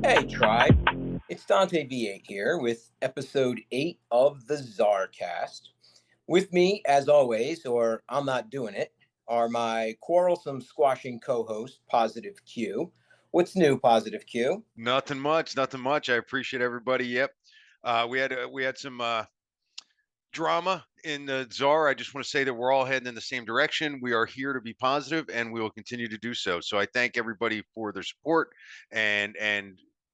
Hey, Tribe. It's Dante V8 here with episode 8 of the ZarCast. With me, as always, or I'm not doing it, are my quarrelsome squashing co host, Positive Q. What's new, Positive Q? Nothing much, nothing much. I appreciate everybody. Yep. We had some drama in the czar. I just want to say that we're all heading in the same direction. We are here to be positive, and we will continue to do so. So I thank everybody for their support and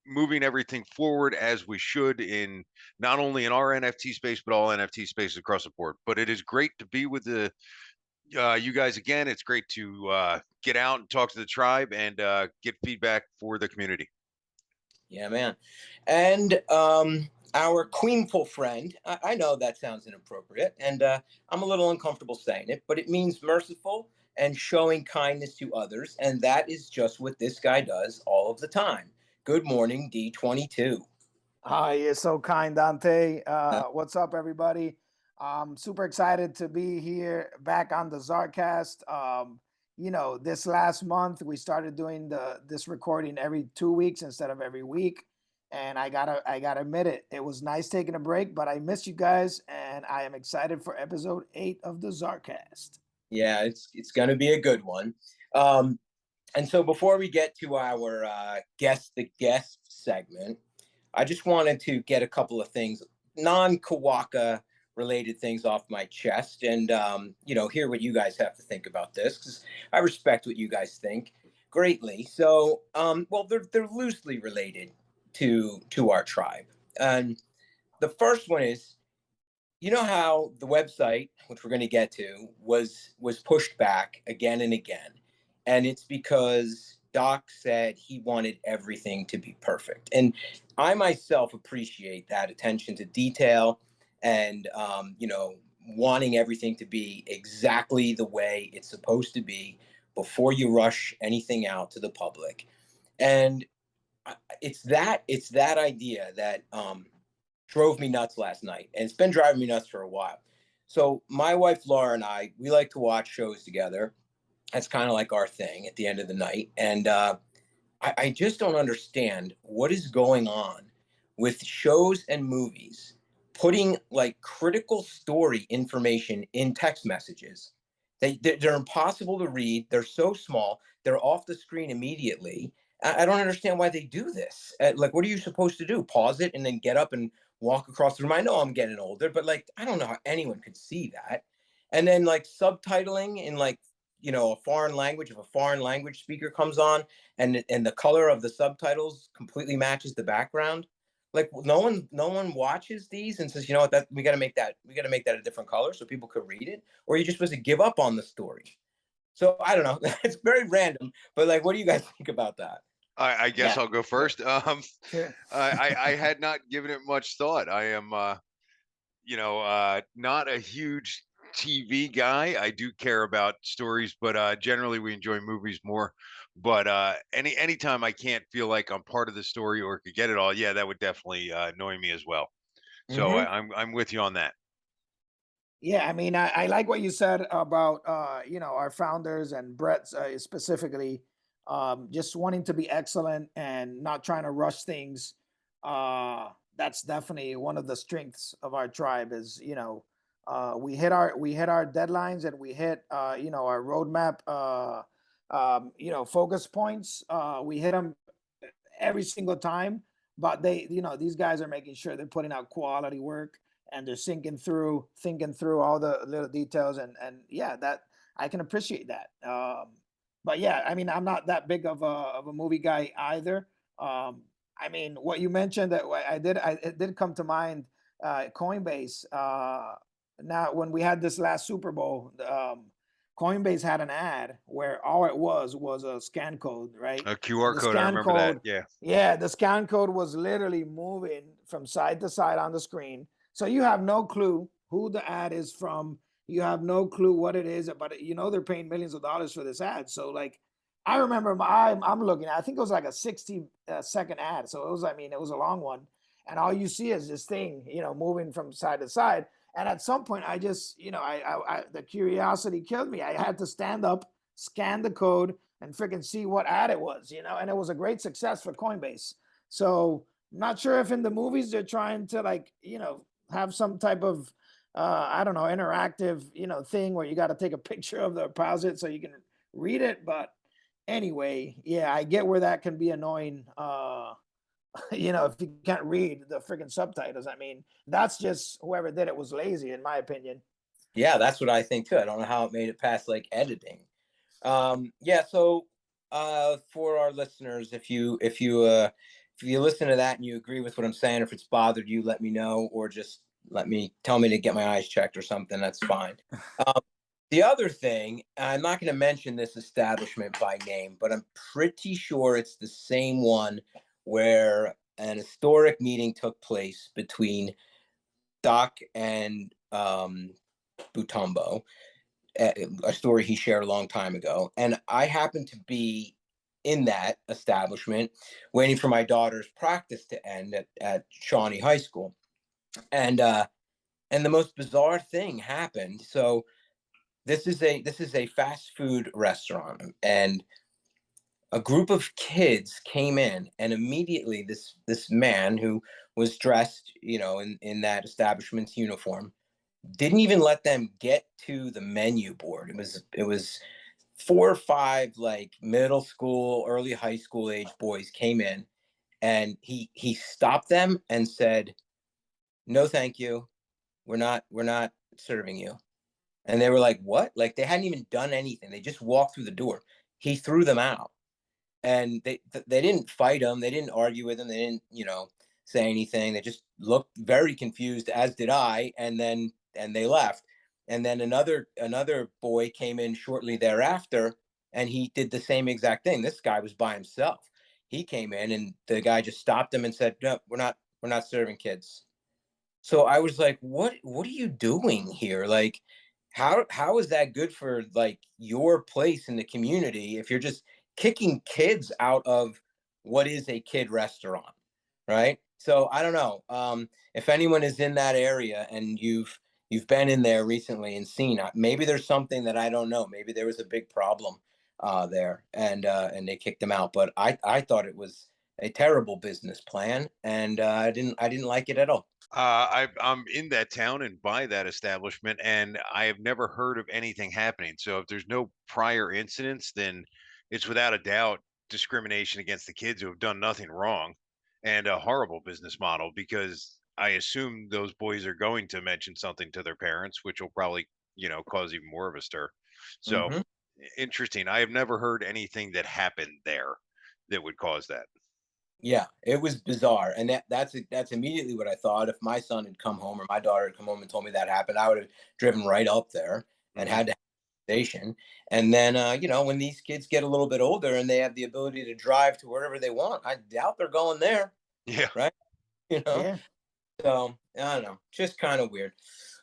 moving everything forward as we should in not only in our NFT space but all NFT spaces across the board. But it is great to be with the you guys again. It's great to get out and talk to the tribe and get feedback for the community. Yeah, man. And our queenful friend, I know that sounds inappropriate, and I'm a little uncomfortable saying it, but it means merciful and showing kindness to others. And that is just what this guy does all of the time. Good morning, D22. Hi, you're so kind, Dante. What's up, everybody? I'm super excited to be here back on the ZarCast. This last month we started doing this recording every 2 weeks instead of every week, and I gotta admit it was nice taking a break, but I miss you guys, and I am excited for episode 8 of the ZarCast. Yeah, it's going to be a good one. And so before we get to our guest the guest segment, I just wanted to get a couple of things, non-Quokka related things off my chest, and hear what you guys have to think about this, because I respect what you guys think greatly. So, they're loosely related to our tribe, and the first one is, you know how the website, which we're going to get to, was pushed back again and again, and it's because Doc said he wanted everything to be perfect, and I myself appreciate that attention to detail and wanting everything to be exactly the way it's supposed to be before you rush anything out to the public. And it's that idea that drove me nuts last night, and it's been driving me nuts for a while. So my wife Laura and we like to watch shows together. That's kind of like our thing at the end of the night, and I just don't understand what is going on with shows and movies putting like critical story information in text messages. They're impossible to read. They're so small. They're off the screen immediately. I don't understand why they do this. Like, what are you supposed to do? Pause it and then get up and walk across the room? I know I'm getting older, but like, I don't know how anyone could see that. And then like subtitling in like, a foreign language, if a foreign language speaker comes on and the color of the subtitles completely matches the background. Like no one watches these and says, you know what, that we got to make that a different color so people could read it, or you're just supposed to give up on the story. So I don't know. It's very random, but like, what do you guys think about that? I guess Yeah. I'll go first. Sure. I had not given it much thought. I am, not a huge TV guy. I do care about stories, but generally we enjoy movies more. But anytime I can't feel like I'm part of the story or could get it all, yeah, that would definitely annoy me as well. So Mm-hmm. I'm with you on that. Yeah, I mean, I like what you said about our founders and Brett specifically, just wanting to be excellent and not trying to rush things. That's definitely one of the strengths of our tribe. Is we hit our deadlines, and we hit our roadmap focus points. We hit them every single time, but these guys are making sure they're putting out quality work, and they're thinking through all the little details, and yeah, that I can appreciate that. But yeah, I mean, I'm not that big of a movie guy either. I mean, what you mentioned, that it did come to mind. Coinbase. Now, when we had this last Super Bowl, Coinbase had an ad where all it was a scan code, right? A And QR the code, I scan remember that. code, Yeah. yeah, the scan code was literally moving from side to side on the screen. So you have no clue who the ad is from. You have no clue what it is, but they're paying millions of dollars for this ad. So like, I remember I'm looking at, I think it was like a 60-second ad. So it was a long one. And all you see is this thing, moving from side to side. And at some point, I just, the curiosity killed me. I had to stand up, scan the code, and freaking see what ad it was, and it was a great success for Coinbase. So I'm not sure if in the movies they're trying to, like, have some type of I don't know, interactive, thing where you got to take a picture of the pause it so you can read it. But anyway, yeah, I get where that can be annoying. If you can't read the freaking subtitles. I mean, that's just whoever did it was lazy, in my opinion. Yeah, that's what I think too. I don't know how it made it past like editing. Yeah, so for our listeners, if you listen to that and you agree with what I'm saying, if it's bothered you, let me know, or just tell me to get my eyes checked or something. That's fine. The other thing, I'm not going to mention this establishment by name, but I'm pretty sure it's the same one where an historic meeting took place between Doc and Butombo, a story he shared a long time ago. And I happened to be in that establishment waiting for my daughter's practice to end at Shawnee High School. And the most bizarre thing happened. So this is a fast food restaurant, and a group of kids came in, and immediately this man who was dressed, in that establishment's uniform, didn't even let them get to the menu board. It was 4 or 5 like middle school, early high school age boys came in, and he stopped them and said, "No, thank you. We're not serving you." And they were like, "What?" Like they hadn't even done anything. They just walked through the door. He threw them out, and they didn't fight him. They didn't argue with him. They didn't, say anything. They just looked very confused, as did I. And they left. And then another boy came in shortly thereafter, and he did the same exact thing. This guy was by himself. He came in, and the guy just stopped him and said, "No, we're not serving kids." So I was like, what are you doing here? Like, how is that good for like your place in the community if you're just kicking kids out of what is a kid restaurant, right? So I don't know. If anyone is in that area and you've been in there recently and seen, maybe there's something that I don't know. Maybe there was a big problem there, and they kicked them out. But I thought it was a terrible business plan, and I didn't like it at all. I'm in that town and by that establishment, and I have never heard of anything happening. So if there's no prior incidents, then it's without a doubt discrimination against the kids who have done nothing wrong, and a horrible business model, because I assume those boys are going to mention something to their parents, which will probably, cause even more of a stir. So Hmm. interesting. I have never heard anything that happened there that would cause that. Yeah, it was bizarre, and that's immediately what I thought. If my son had come home or my daughter had come home and told me that happened, I would have driven right up there and Hmm. had to have a conversation. And then, when these kids get a little bit older and they have the ability to drive to wherever they want, I doubt they're going there, Yeah, right? You know, Yeah, so I don't know, just kind of weird.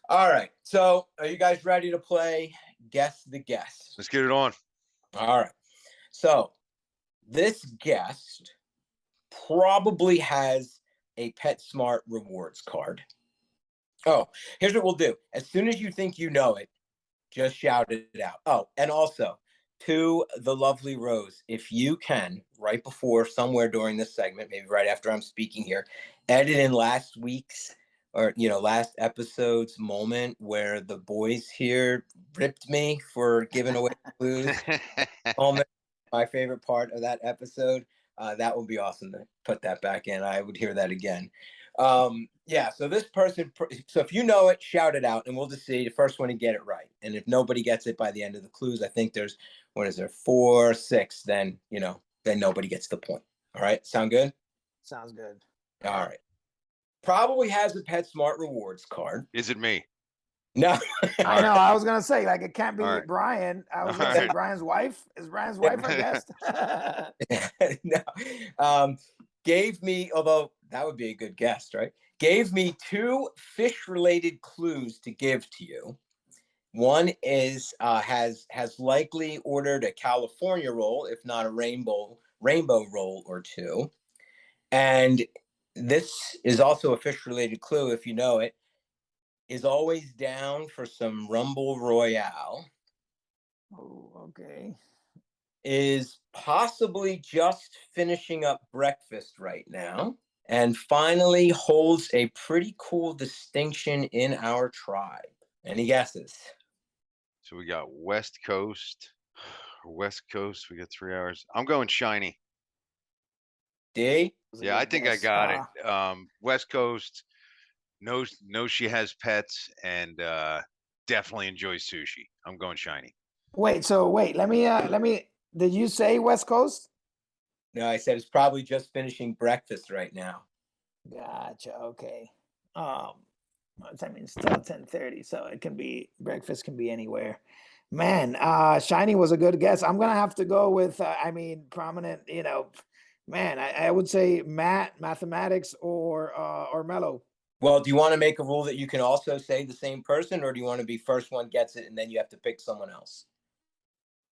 All right, so are you guys ready to play Guess the Guest? let's get it on. All right, so this guest probably has a PetSmart rewards card. Oh, here's what we'll do. As soon as you think you know it, just shout it out. Oh, and also to the lovely Rose, if you can, right before, somewhere during this segment, maybe right after I'm speaking here, edit in last week's or last episode's moment where the boys here ripped me for giving away clues. Moment, my favorite part of that episode. That would be awesome to put that back in. I would hear that again. Yeah. So this person. So if you know it, shout it out, and we'll just see the first one to get it right. And if nobody gets it by the end of the clues, I think there's, what is there, 4, 6. Then then nobody gets the point. All right. Sound good? sounds good. All right. Probably has a PetSmart rewards card. Is it me? No. I know. I was gonna say, like, it can't be All right. Brian. I was All gonna say right. Brian's wife. Is Brian's wife our guest? No. Gave me, although that would be a good guess, right? Gave me 2 fish-related clues to give to you. One is has likely ordered a California roll, if not a rainbow roll or 2. And this is also a fish-related clue, if you know it. Is always down for some Rumble Royale. Oh, okay. Is possibly just finishing up breakfast right now and finally holds a pretty cool distinction in our tribe. Any guesses? So we got West Coast. West Coast, we got 3 hours. I'm going shiny. D? Yeah, I think I got it. West Coast knows she has pets and definitely enjoys sushi. I'm going shiny. Wait, let me did you say West Coast? No, I said it's probably just finishing breakfast right now. Gotcha. Okay. I mean, it's still 10:30, so it can be breakfast can be anywhere. Man, Shiny was a good guess. I'm gonna have to go with prominent, man, I would say mathematics or Mellow. Well, do you want to make a rule that you can also say the same person, or do you want to be first one gets it and then you have to pick someone else?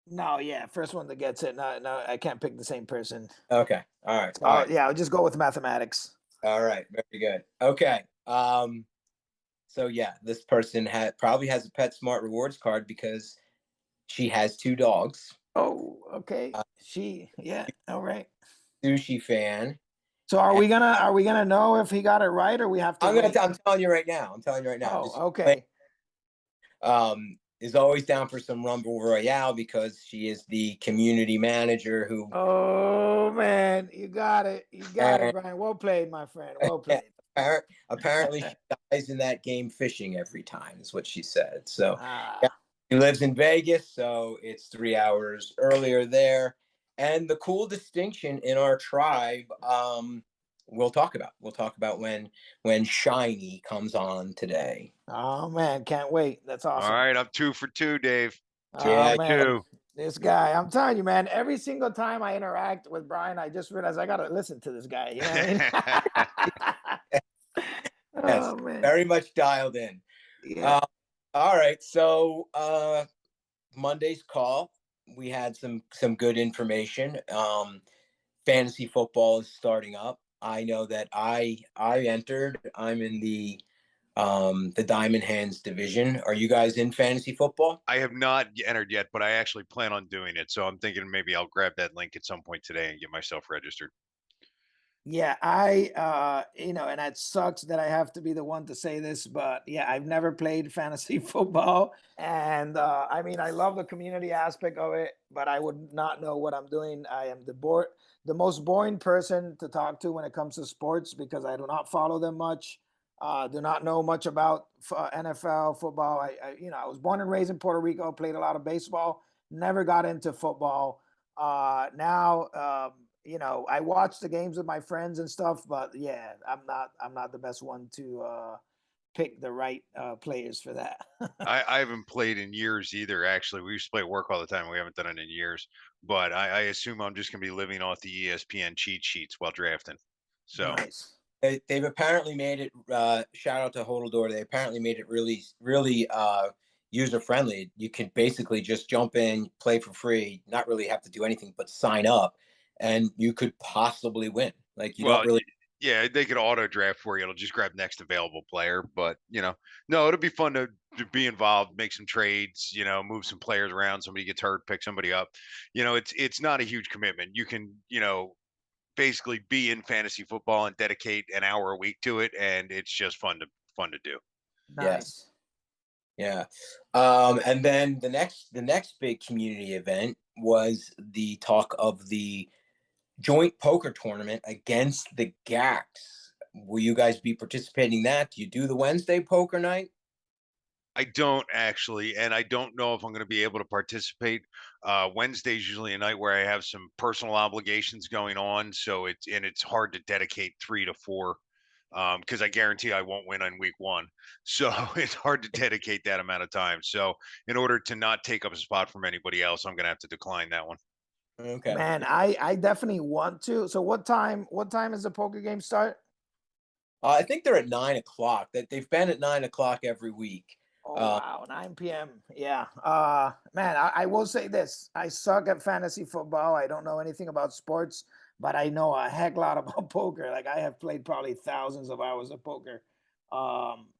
No, yeah, first one that gets it. No, I can't pick the same person. Okay. All right. So, All right. yeah, I'll just go with mathematics. All right. Very good. Okay. So yeah, this person probably has a Pet Smart Rewards card because she has 2 dogs. Oh, okay. Yeah, all right. Sushi fan. So are we gonna know if he got it right, or we have to wait? I'm telling you right now. I'm telling you right now. Oh, okay. Is always down for some Rumble Royale because she is the community manager who. Oh man, you got it. You got it, Brian. Well played, my friend. Well played. Apparently, she dies in that game fishing every time. Is what she said. So Ah. she lives in Vegas, so it's 3 hours earlier there. And the cool distinction in our tribe, we'll talk about when Shiny comes on today. Oh man, can't wait. That's awesome. All right, I'm 2 for 2, Dave. Oh Yeah, man, 2. this guy, I'm telling you, man, every single time I interact with Brian, I just realize I gotta listen to this guy. You know what I mean? Yes, Oh man. very much dialed in. Yeah. All right, so Monday's call, we had some good information. Fantasy football is starting up. I know that I entered. I'm in the Diamond Hands division. Are you guys in fantasy football? I have not entered yet, but I actually plan on doing it. So I'm thinking maybe I'll grab that link at some point today and get myself registered. Yeah, and it sucks that I have to be the one to say this, but yeah, I've never played fantasy football. And I mean, I love the community aspect of it, but I would not know what I'm doing. I am the most boring person to talk to when it comes to sports because I do not follow them much. Do not know much about NFL football. I was born and raised in Puerto Rico, played a lot of baseball, never got into football. Now, I watch the games with my friends and stuff, but yeah, I'm not the best one to pick the right players for that. I haven't played in years either. Actually, we used to play at work all the time. We haven't done it in years, but I assume I'm just going to be living off the ESPN cheat sheets while drafting. So Nice. They've apparently made it. Shout out to Hodledor. They apparently made it really, really user friendly. You can basically just jump in, play for free, not really have to do anything but sign up, and you could possibly win. Like you don't really. Yeah, they could auto draft for you. It'll just grab next available player. But no, it'll be fun to be involved, make some trades. Move some players around. Somebody gets hurt, pick somebody up. It's not a huge commitment. You can basically be in fantasy football and dedicate an hour a week to it, and it's just fun to do. Nice. Yes. Yeah. And then the next big community event was the talk of the joint poker tournament against the GACs. Will you guys be participating in that? Do you do the Wednesday poker night? I don't actually, and I don't know if I'm going to be able to participate. Wednesday's usually a night where I have some personal obligations going on, so it's hard to dedicate 3 to 4 because I guarantee I won't win on week 1. So it's hard to dedicate that amount of time. So in order to not take up a spot from anybody else, I'm going to have to decline that one. Okay. Man, I definitely want to. So what time is the poker game start? I think they're at 9:00. That they've been at 9:00 every week. Oh wow, 9 p.m. Yeah. Man, I will say this. I suck at fantasy football. I don't know anything about sports, but I know a heck lot about poker. Like I have played probably thousands of hours of poker.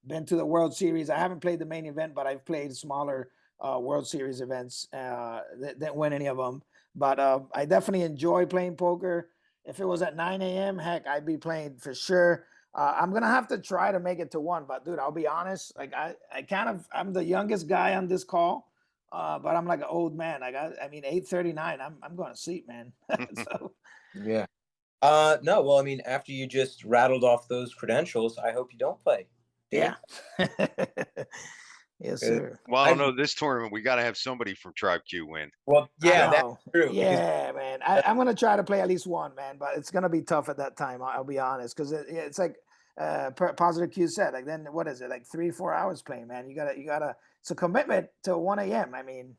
Been to the World Series. I haven't played the main event, but I've played smaller World Series events. Didn't win any of them. But I definitely enjoy playing poker. If it was at 9 a.m., heck, I'd be playing for sure. I'm gonna have to try to make it to 1, but dude, I'll be honest. Like I'm the youngest guy on this call, but I'm like an old man. 8:39. I'm going to sleep, man. So Yeah. No, well, I mean, after you just rattled off those credentials, I hope you don't play. yeah. Yes, sir. Well, I don't know. This tournament, we got to have somebody from Tribe Q win. Well, yeah, that's true. Yeah, man. I'm gonna try to play at least one, man, but it's gonna be tough at that time. I'll be honest, because it's like Positive Q said. Like, then what is it? Like 3-4 hours playing, man. You gotta. It's a commitment to 1 a.m. I mean,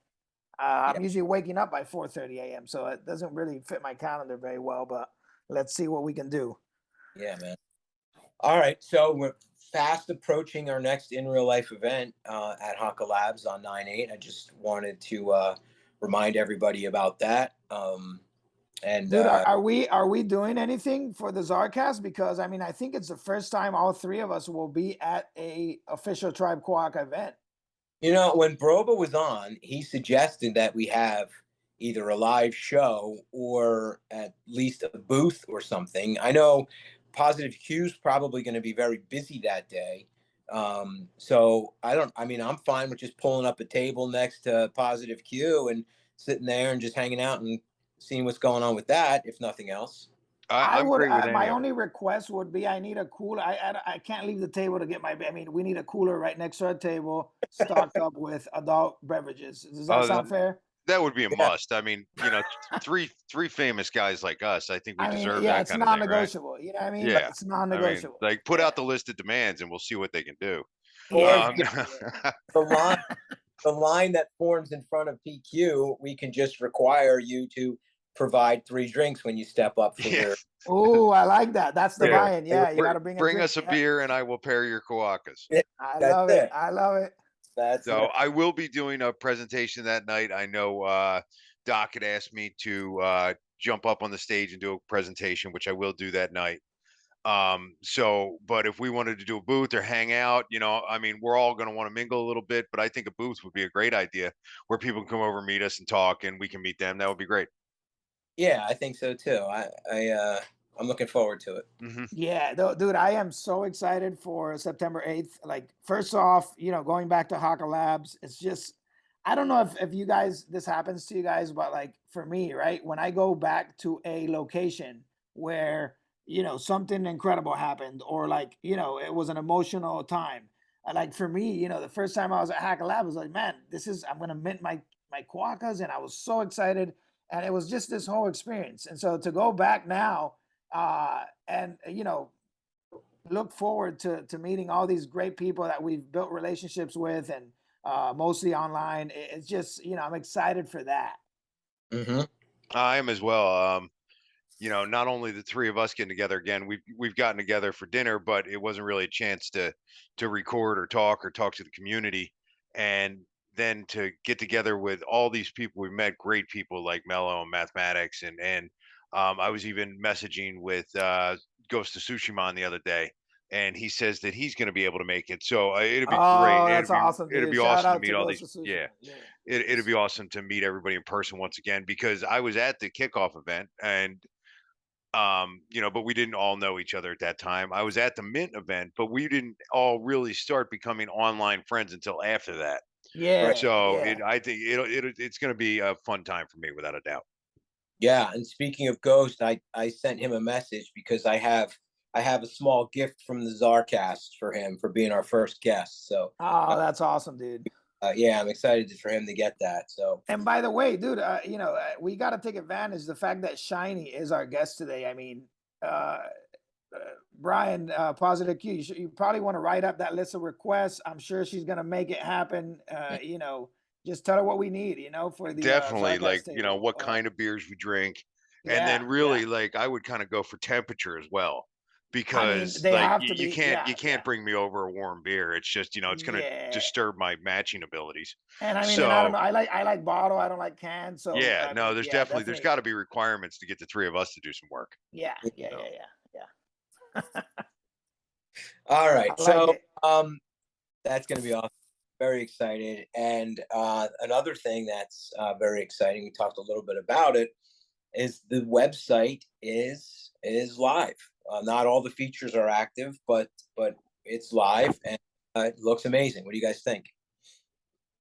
I'm usually waking up by 4:30 a.m., so it doesn't really fit my calendar very well. But let's see what we can do. Yeah, man. All right, so we're fast approaching our next in real life event at Honka Labs on 9/8. I just wanted to remind everybody about that. And Dude, are we doing anything for the ZarCast? Because I mean, I think it's the first time all three of us will be at a official Tribe Quokka event. you know, when Broba was on, he suggested that we have either a live show or at least a booth or something. I know Positive Q's probably going to be very busy that day. So I mean, I'm fine with just pulling up a table next to Positive Q and sitting there and just hanging out and seeing what's going on with that, if nothing else. I'm great with any my of only it. request would be I need a cooler. I can't leave the table to get my. I mean, we need a cooler right next to our table, stocked up with adult beverages. Does that sound fair? That would be a Yeah. must. I mean, three famous guys like us, I think we deserve yeah, that it's kind of thing, right? non-negotiable. You know what I mean? Yeah. Like, it's non-negotiable. Like put out the list of demands and we'll see what they can do. Or the line that forms in front of PQ, we can just require you to provide 3 drinks when you step up for your. Oh, I like that. That's the Yeah. buy-in. Yeah, you got to bring bring drink. us a beer and I will pair your Quokkas. I That's love it. I love it. That's So it. I will be doing a presentation that night. I know Doc had asked me to jump up on the stage and do a presentation, which I will do that night. But if we wanted to do a booth or hang out, I mean, we're all going to want to mingle a little bit, but I think a booth would be a great idea where people can come over, meet us and talk and we can meet them. That would be great. Yeah, I think so too. I'm looking forward to it. Mm-hmm. Yeah, dude, I am so excited for September 8th. Like, first off, going back to Honka Labs, it's just, I don't know if you guys, this happens to you guys, but like for me, right, when I go back to a location where, something incredible happened, or like, it was an emotional time. Like for me, the first time I was at Honka Labs, I was like, man, I'm going to mint my Quokkas, and I was so excited. And it was just this whole experience. And so to go back now, and look forward to meeting all these great people that we've built relationships with, and mostly online. It's just, I'm excited for that. Mm-hmm. I am as well. Not only the three of us getting together again, we've gotten together for dinner, but it wasn't really a chance to record or talk to the community. And then to get together with all these people we met, great people like Mello and Mathematics, and I was even messaging with Ghost of Tsushima the other day, and he says that he's going to be able to make it. So it'd be great. That's awesome, dude. It'd be Shout awesome to out meet to all Ghost these. of Yeah, Tsushima. it'd be awesome to meet everybody in person once again, because I was at the kickoff event and but we didn't all know each other at that time. I was at the Mint event, but we didn't all really start becoming online friends until after that. Yeah. So yeah. I think it's going to be a fun time for me without a doubt. Yeah, and speaking of Ghost, I sent him a message because I have a small gift from the ZarCast for him for being our first guest. So that's awesome, dude. Yeah, I'm excited for him to get that. So, and by the way, dude, we got to take advantage of the fact that Shiny is our guest today. I mean, Brian, Positive Q, you probably want to write up that list of requests. I'm sure she's gonna make it happen. Just tell her what we need, for the definitely like table. what kind of beers we drink, and then really like I would kind of go for temperature as well, because you can't bring me over a warm beer. It's just it's gonna disturb my matching abilities. And I mean, and I don't know. I like bottle. I don't like cans. So there's definitely there's got to be requirements to get the three of us to do some work. Yeah. All right, so that's gonna be awesome. very excited. And another thing that's very exciting, we talked a little bit about it, is the website is live. Not all the features are active, but it's live and it looks amazing. What do you guys think?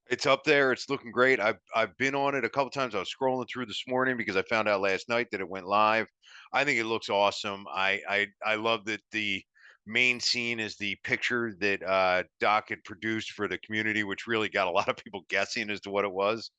It's up there. It's looking great. I've been on it a couple times. I was scrolling through this morning because I found out last night that it went live. I think it looks awesome. I love that the main scene is the picture that Doc had produced for the community, which really got a lot of people guessing as to what it was.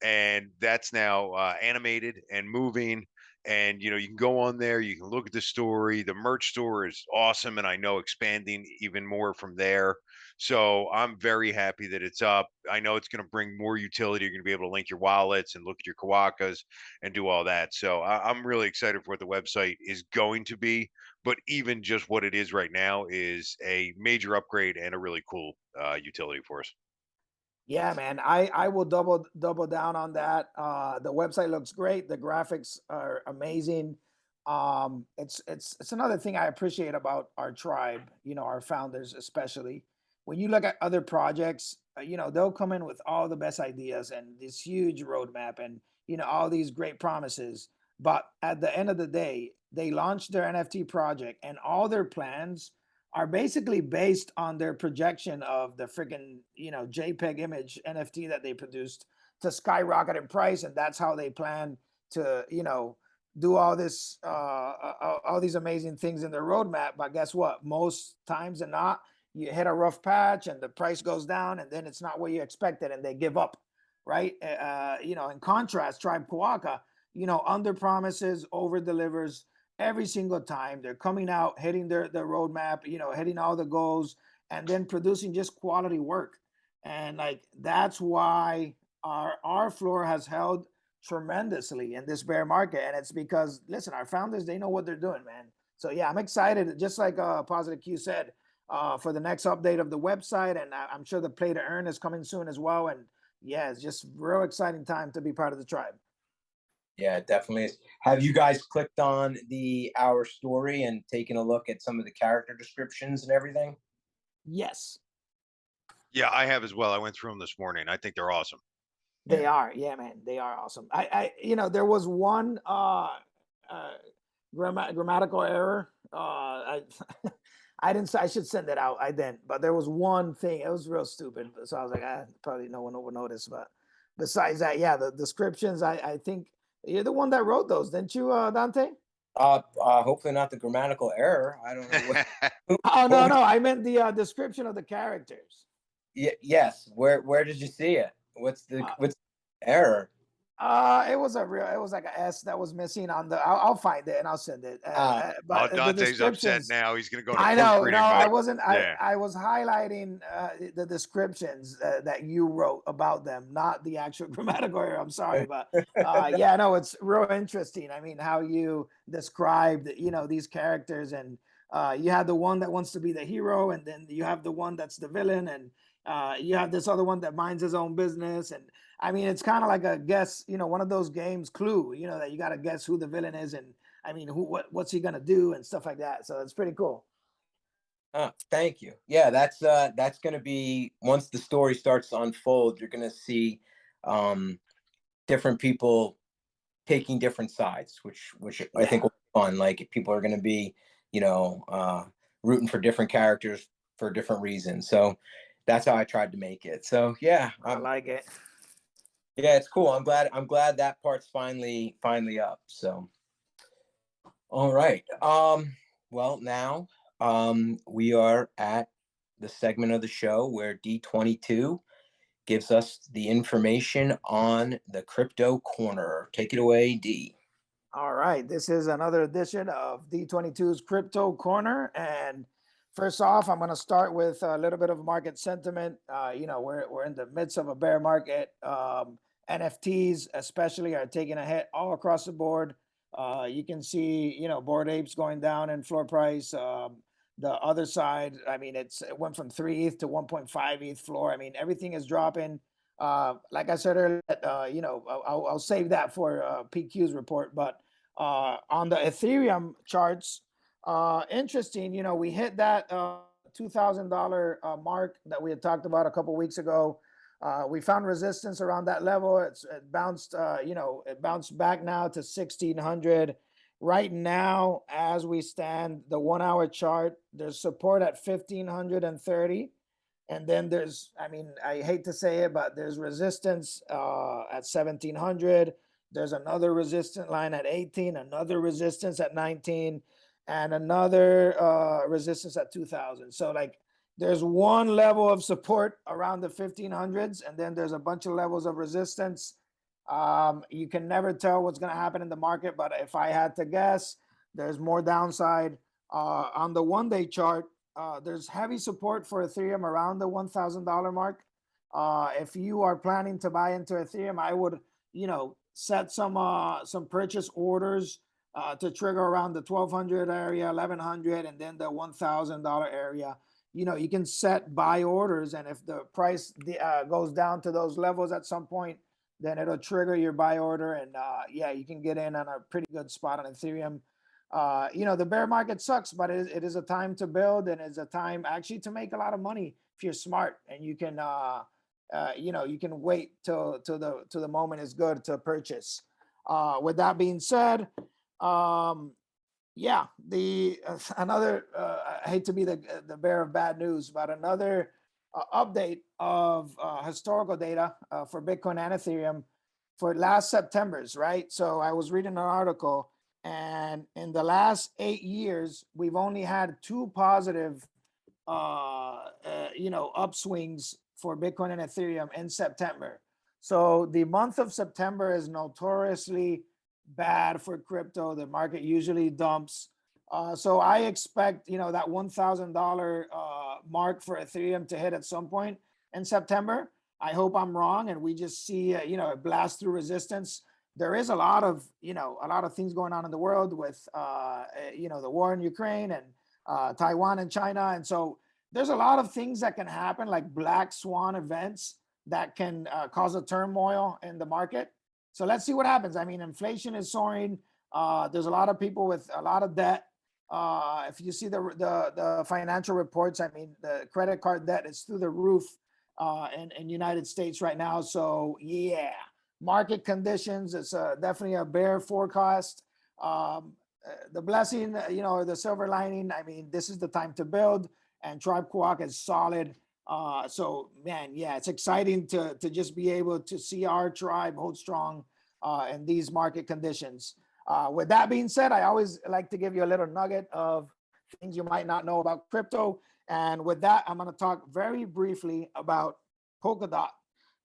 And that's now animated and moving. And you can go on there, you can look at the story. The merch store is awesome, and I know expanding even more from there. So I'm very happy that it's up. I know it's going to bring more utility. You're going to be able to link your wallets and look at your Quokkas and do all that. So I'm really excited for what the website is going to be. But even just what it is right now is a major upgrade and a really cool utility for us. Yeah, man. I will double down on that. The website looks great. The graphics are amazing. It's another thing I appreciate about our tribe. Our founders especially. When you look at other projects, they'll come in with all the best ideas and this huge roadmap and all these great promises. But at the end of the day, they launch their NFT project and all their plans are basically based on their projection of the freaking JPEG image NFT that they produced to skyrocket in price, and that's how they plan to do all these amazing things in their roadmap. But guess what? Most times than not, you hit a rough patch and the price goes down, and then it's not what you expected, and they give up, right? In contrast, Tribe Quokka, under promises, over delivers every single time. They're coming out, hitting their roadmap, hitting all the goals, and then producing just quality work. And like that's why our floor has held tremendously in this bear market. And it's because listen, our founders, they know what they're doing, man. So yeah, I'm excited, just like Positive Q said, for the next update of the website. And I'm sure the play to earn is coming soon as well. And yeah, it's just real exciting time to be part of the tribe. Yeah, it definitely is. Have you guys clicked on our story and taken a look at some of the character descriptions and everything? Yes. Yeah, I have as well. I went through them this morning. I think they're awesome. They are, yeah, man. They are awesome. There was one grammatical error. I didn't say I should send it out. I didn't, but there was one thing. It was real stupid. So I was like, probably no one will notice. But besides that, yeah, the descriptions. I think you're the one that wrote those, didn't you, Dante? Hopefully not the grammatical error. I don't know. Oh no, I meant the description of the characters. Yes. Where did you see it? What's the error? It was like a S that was missing on the. I'll find it and I'll send it. But Dante's upset now. He's going to go. I know. No, I wasn't. Yeah. I was highlighting the descriptions that you wrote about them, not the actual grammatical error. I'm sorry, but yeah, no, it's real interesting. I mean, how you described, these characters, and you have the one that wants to be the hero, and then you have the one that's the villain, and you have this other one that minds his own business. And I mean, it's kind of like a guess, one of those games, Clue, that you got to guess who the villain is. And I mean, what's he going to do and stuff like that. So it's pretty cool. Thank you. Yeah, that's going to be, once the story starts to unfold, you're going to see different people taking different sides, which yeah. I think will be fun. Like people are going to be, rooting for different characters for different reasons. So that's how I tried to make it. So yeah, I like it. Yeah, it's cool. I'm glad that part's finally up. So, all right. Well, now we are at the segment of the show where D22 gives us the information on the crypto corner. Take it away, D. All right. This is another edition of D22's Crypto Corner. And first off, I'm going to start with a little bit of market sentiment. We're in the midst of a bear market. NFTs especially are taking a hit all across the board. You can see, Bored Apes going down in floor price. The other side, I mean, it went from 3 ETH to 1.5 ETH floor. I mean, everything is dropping. Like I said earlier, I'll save that for PQ's report. But on the Ethereum charts, interesting, we hit that $2,000 mark that we had talked about a couple weeks ago. We found resistance around that level. It bounced, it bounced back now to 1,600. Right now, as we stand, the 1 hour chart, there's support at 1,530. And then there's, I mean, I hate to say it, but there's resistance at 1,700. There's another resistance line at 18, another resistance at 19, and another resistance at 2,000. So like there's one level of support around the 1,500s, and then there's a bunch of levels of resistance. You can never tell what's going to happen in the market, but if I had to guess, there's more downside. On the 1 day chart, there's heavy support for Ethereum around the $1,000 mark. If you are planning to buy into Ethereum, I would, set some purchase orders to trigger around the 1,200 area, 1,100, and then the $1,000 area. You can set buy orders, and if the price goes down to those levels at some point, then it'll trigger your buy order, and you can get in on a pretty good spot on Ethereum. The bear market sucks, but it is a time to build, and it's a time actually to make a lot of money if you're smart, and you can you can wait till the moment is good to purchase. With that being said, another I hate to be the bearer of bad news, but another update of historical data for Bitcoin and Ethereum for last September's, right? So I was reading an article, and in the last 8 years, we've only had 2 positive, upswings for Bitcoin and Ethereum in September. So the month of September is notoriously bad for crypto. The market usually dumps. So I expect, that $1,000 mark for Ethereum to hit at some point in September. I hope I'm wrong, and we just see, a blast through resistance. There is a lot of things going on in the world with, the war in Ukraine and Taiwan and China. And so there's a lot of things that can happen, like black swan events that can cause a turmoil in the market. So let's see what happens. I mean, inflation is soaring. There's a lot of people with a lot of debt. If you see the financial reports, I mean, the credit card debt is through the roof in United States right now. So yeah, market conditions, it's definitely a bear forecast. The blessing, the silver lining, I mean, this is the time to build, and Tribe Quokka is solid. So man, yeah, it's exciting to just be able to see our tribe hold strong in these market conditions. With that being said, I always like to give you a little nugget of things you might not know about crypto. And with that, I'm going to talk very briefly about Polkadot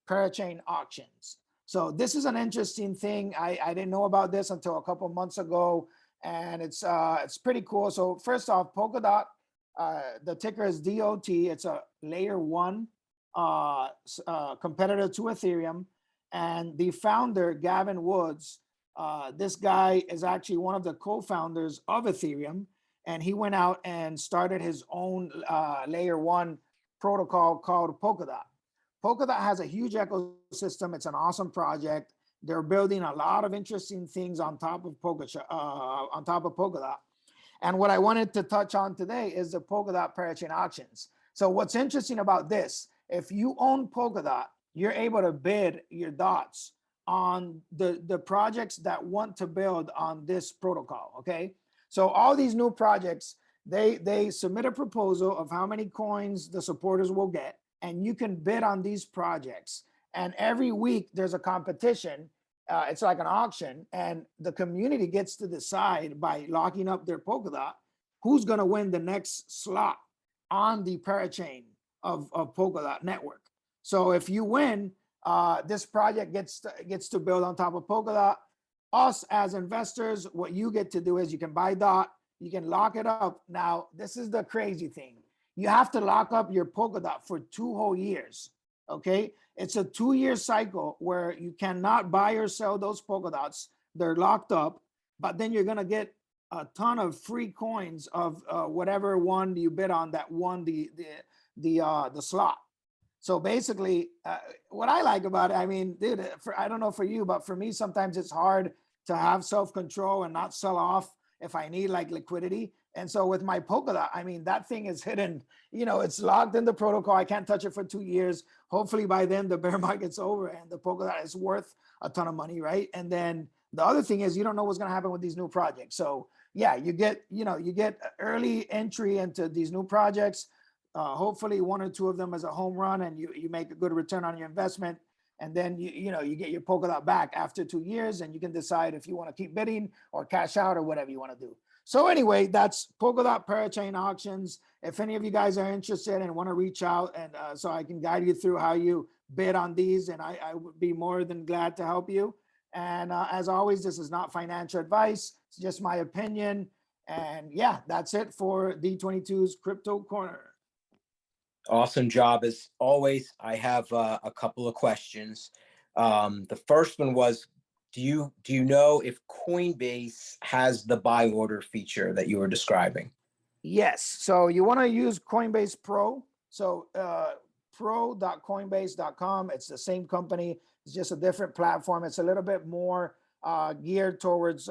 parachain auctions. So this is an interesting thing. I didn't know about this until a couple months ago, and it's pretty cool. So first off, Polkadot, the ticker is DOT. It's a layer 1 competitor to Ethereum, and the founder, Gavin Woods, this guy is actually one of the co-founders of Ethereum, and he went out and started his own layer 1 protocol called Polkadot. Polkadot has a huge ecosystem. It's an awesome project. They're building a lot of interesting things on top of Polkadot. And what I wanted to touch on today is the Polkadot parachain auctions. So what's interesting about this, if you own Polkadot, you're able to bid your dots on the projects that want to build on this protocol, okay? So all these new projects, they submit a proposal of how many coins the supporters will get, and you can bid on these projects. And every week there's a competition. It's like an auction, and the community gets to decide by locking up their Polkadot who's going to win the next slot on the parachain of Polkadot network. So if you win, this project gets to build on top of Polkadot. Us as investors, what you get to do is you can buy DOT, you can lock it up. Now, this is the crazy thing. You have to lock up your Polkadot for 2 whole years, okay? It's a 2-year cycle where you cannot buy or sell those Polkadots. They're locked up, but then you're gonna get a ton of free coins of whatever one you bid on that won the slot. So basically, what I like about it, I mean, dude, I don't know for you, but for me, sometimes it's hard to have self-control and not sell off if I need like liquidity. And so with my Polkadot, I mean, that thing is hidden, it's locked in the protocol. I can't touch it for 2 years. Hopefully by then the bear market's over and the Polkadot is worth a ton of money, right? And then the other thing is you don't know what's going to happen with these new projects. So yeah, you get early entry into these new projects. Hopefully one or two of them as a home run, and you make a good return on your investment. And then you get your Polkadot back after 2 years, and you can decide if you want to keep bidding or cash out or whatever you want to do. So anyway, that's Polkadot Parachain Auctions. If any of you guys are interested and want to reach out, and so I can guide you through how you bid on these, and I would be more than glad to help you. And as always, this is not financial advice. It's just my opinion. And yeah, that's it for D22's Crypto Corner. Awesome job as always. I have a couple of questions. The first one was, do you know if Coinbase has the buy order feature that you were describing? Yes. So you want to use Coinbase Pro. So pro.coinbase.com. It's the same company. It's just a different platform. It's a little bit more geared towards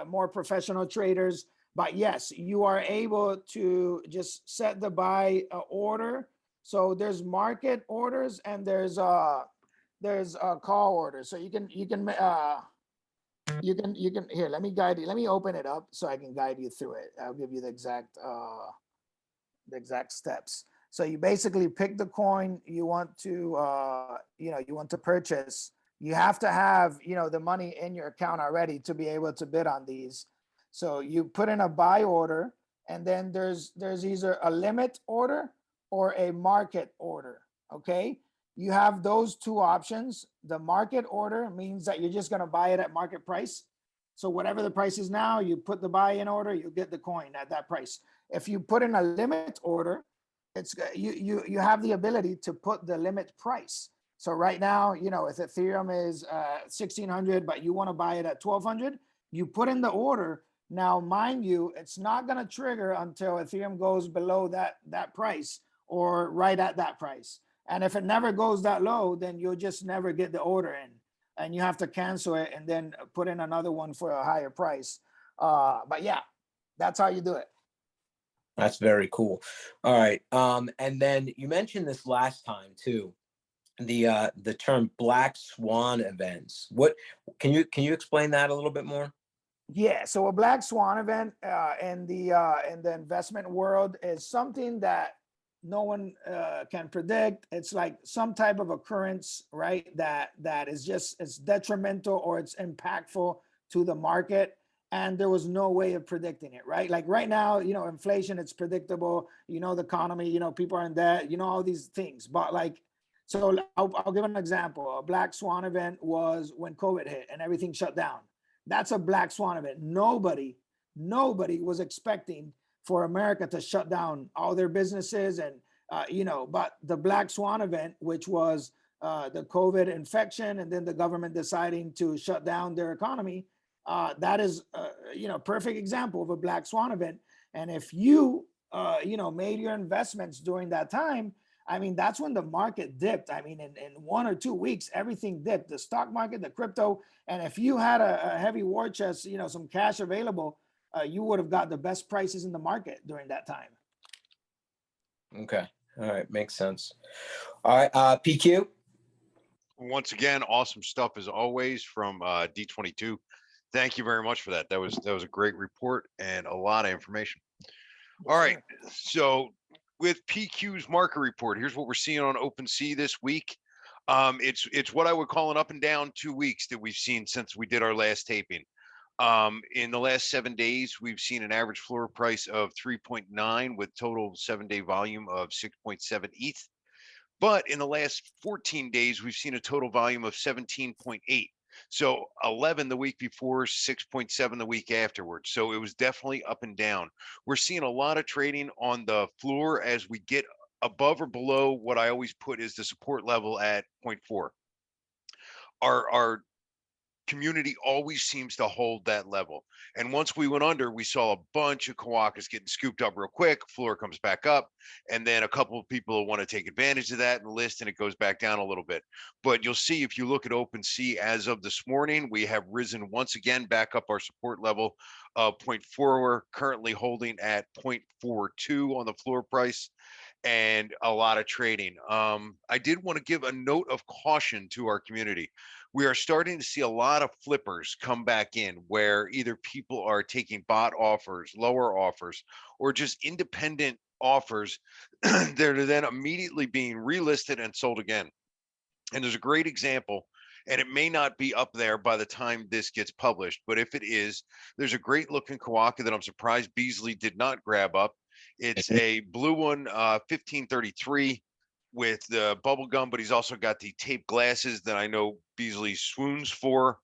more professional traders. But yes, you are able to just set the buy order. So there's market orders and there's call orders. So you can here, let me guide you. Let me open it up so I can guide you through it. I'll give you the exact steps. So you basically pick the coin you want to purchase. You have to have the money in your account already to be able to bid on these. So you put in a buy order, and then there's either a limit order or a market order. Okay, you have those two options. The market order means that you're just going to buy it at market price. So whatever the price is now, you put the buy in order, you get the coin at that price. If you put in a limit order, it's you have the ability to put the limit price. So right now, if Ethereum is 1,600, but you want to buy it at 1,200, you put in the order. Now, mind you, it's not going to trigger until Ethereum goes below that price or right at that price. And if it never goes that low, then you'll just never get the order in, and you have to cancel it and then put in another one for a higher price. But yeah, that's how you do it. That's very cool. All right. And then you mentioned this last time too, the term black swan events. What can you explain that a little bit more? Yeah, so a black swan event in the investment world is something that no one can predict. It's like some type of occurrence, right? That is it's detrimental or it's impactful to the market, and there was no way of predicting it, right? Like right now, inflation, it's predictable. The economy, people are in debt. All these things, but so I'll give an example. A black swan event was when COVID hit and everything shut down. That's a black swan event. Nobody was expecting for America to shut down all their businesses and, but the black swan event, which was the COVID infection and then the government deciding to shut down their economy, that is, perfect example of a black swan event. And if you, made your investments during that time, I mean, that's when the market dipped. I mean, in 1 or 2 weeks, everything dipped. The stock market, the crypto. And if you had a heavy war chest, some cash available, you would have got the best prices in the market during that time. Okay. All right. Makes sense. All right. PQ. Once again, awesome stuff as always from D22. Thank you very much for that. That was a great report and a lot of information. All right. So with PQ's market report, here's what we're seeing on OpenSea this week. It's what I would call an up and down 2 weeks that we've seen since we did our last taping. In the last 7 days, we've seen an average floor price of 3.9 with total 7-day volume of 6.7 ETH. But in the last 14 days, we've seen a total volume of 17.8. So 11 the week before, 6.7 the week afterwards. So it was definitely up and down. We're seeing a lot of trading on the floor as we get above or below what I always put is the support level at 0.4. Our community always seems to hold that level. And once we went under, we saw a bunch of Quokkas getting scooped up real quick. Floor comes back up, and then a couple of people want to take advantage of that and list, and it goes back down a little bit. But you'll see if you look at OpenSea as of this morning, we have risen once again back up our support level of 0.4. We're currently holding at 0.42 on the floor price, and a lot of trading. I did want to give a note of caution to our community. We are starting to see a lot of flippers come back in where either people are taking bot offers, lower offers, or just independent offers that are then immediately being relisted and sold again. And there's a great example, and it may not be up there by the time this gets published, but if it is, there's a great looking Quokka that I'm surprised Beasley did not grab up. It's a blue one, 1533 with the bubble gum, but he's also got the taped glasses that I know Beasley swoons for.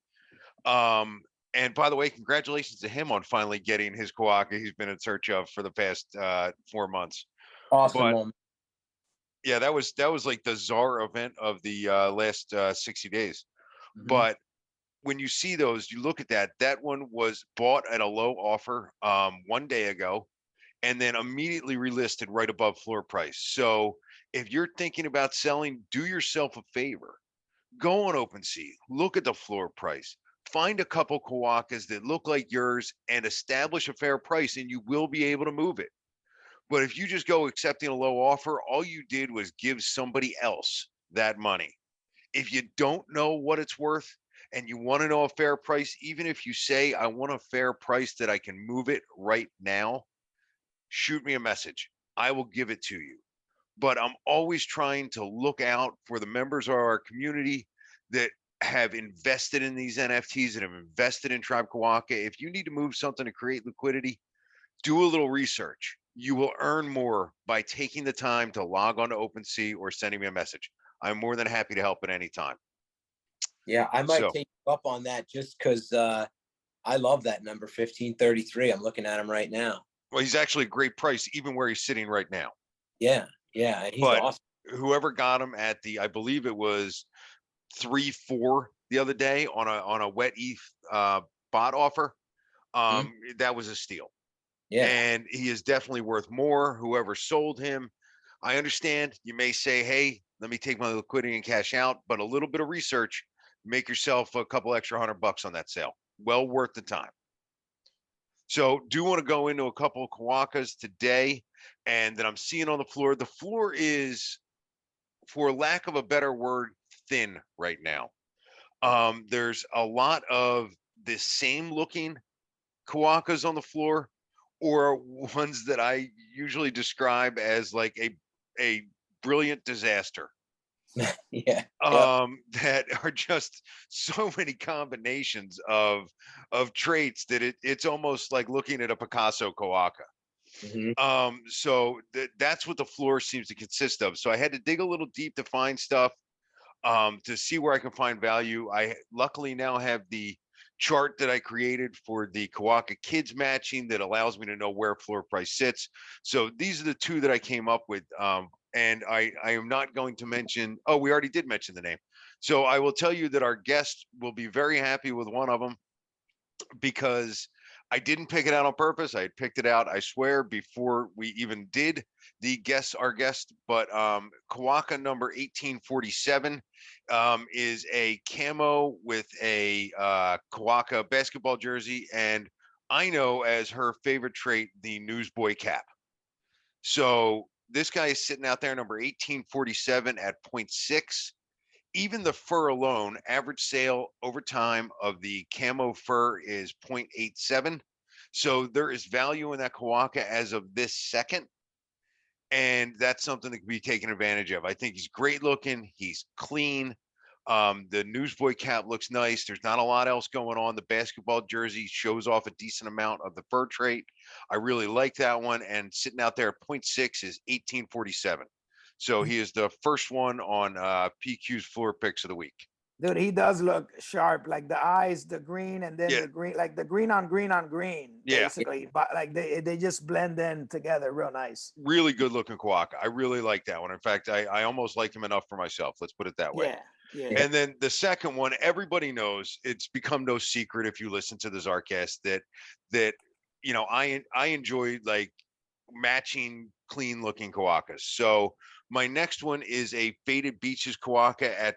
And by the way, congratulations to him on finally getting his Quokka he's been in search of for the past 4 months. Awesome But moment. yeah, that was like the Zar event of the last 60 days. Mhm. But when you see those, you look at that. That one was bought at a low offer 1 day ago, and then immediately relisted right above floor price. So if you're thinking about selling, do yourself a favor. Go on OpenSea, look at the floor price, find a couple Quokkas that look like yours, and establish a fair price, and you will be able to move it. But if you just go accepting a low offer, all you did was give somebody else that money. If you don't know what it's worth and you want to know a fair price, even if you say, I want a fair price that I can move it right now, shoot me a message. I will give it to you. But I'm always trying to look out for the members of our community that have invested in these NFTs, that have invested in Tribe Quokka. If you need to move something to create liquidity, do a little research. You will earn more by taking the time to log on to OpenSea or sending me a message. I'm more than happy to help at any time. Yeah, I might So- take you up on that just because I love that number 1533. I'm looking at him right now. Well, he's actually a great price, even where he's sitting right now. Yeah, he's But awesome. whoever got him at the, I believe it was 3-4 the other day on a wet ETH bot offer, that was a steal. Yeah, And he is definitely worth more. Whoever sold him, I understand you may say, hey, let me take my liquidity and cash out, but a little bit of research, make yourself a couple extra $100 on that sale. Well worth the time. So do want to go into a couple of Quokkas today, and that I'm seeing on the floor. The floor is, for lack of a better word, thin right now. There's a lot of the same looking Quokkas on the floor, or ones that I usually describe as like a brilliant disaster. yeah. That are just so many combinations of traits that it's almost like looking at a Picasso Quokka. Mhm. So that's what the floor seems to consist of. So I had to dig a little deep to find stuff, to see where I can find value. I luckily now have the chart that I created for the Quokka kids matching that allows me to know where floor price sits. So these are the two that I came up with. And I am not going to mention, oh, we already did mention the name. So I will tell you that our guest will be very happy with one of them, because I didn't pick it out on purpose. I had picked it out, I swear, before we even did our guest. But Quokka number 1847 is a camo with a Quokka basketball jersey, and I know as her favorite trait, the newsboy cap. So this guy is sitting out there, number 1847 at 0.6. Even the fur alone, average sale over time of the camo fur is 0.87. So there is value in that Quokka as of this second. And that's something that can be taken advantage of. I think he's great looking. He's clean. The newsboy cap looks nice. There's not a lot else going on. The basketball jersey shows off a decent amount of the fur trait. I really like that one. And sitting out there at 0.6 is 1847. So he is the first one on PQ's floor picks of the week. Dude, he does look sharp. Like the eyes, the green, and then Yeah. the green, like the green on green on green, Yeah. basically. But like they just blend in together real nice. Really good looking Quokka. I really like that one. In fact, I almost like him enough for myself. Let's put it that way. Yeah. And then the second one, everybody knows, it's become no secret if you listen to the ZarCast that I enjoy like matching clean looking Quokkas. So my next one is a Faded Beaches Quokka at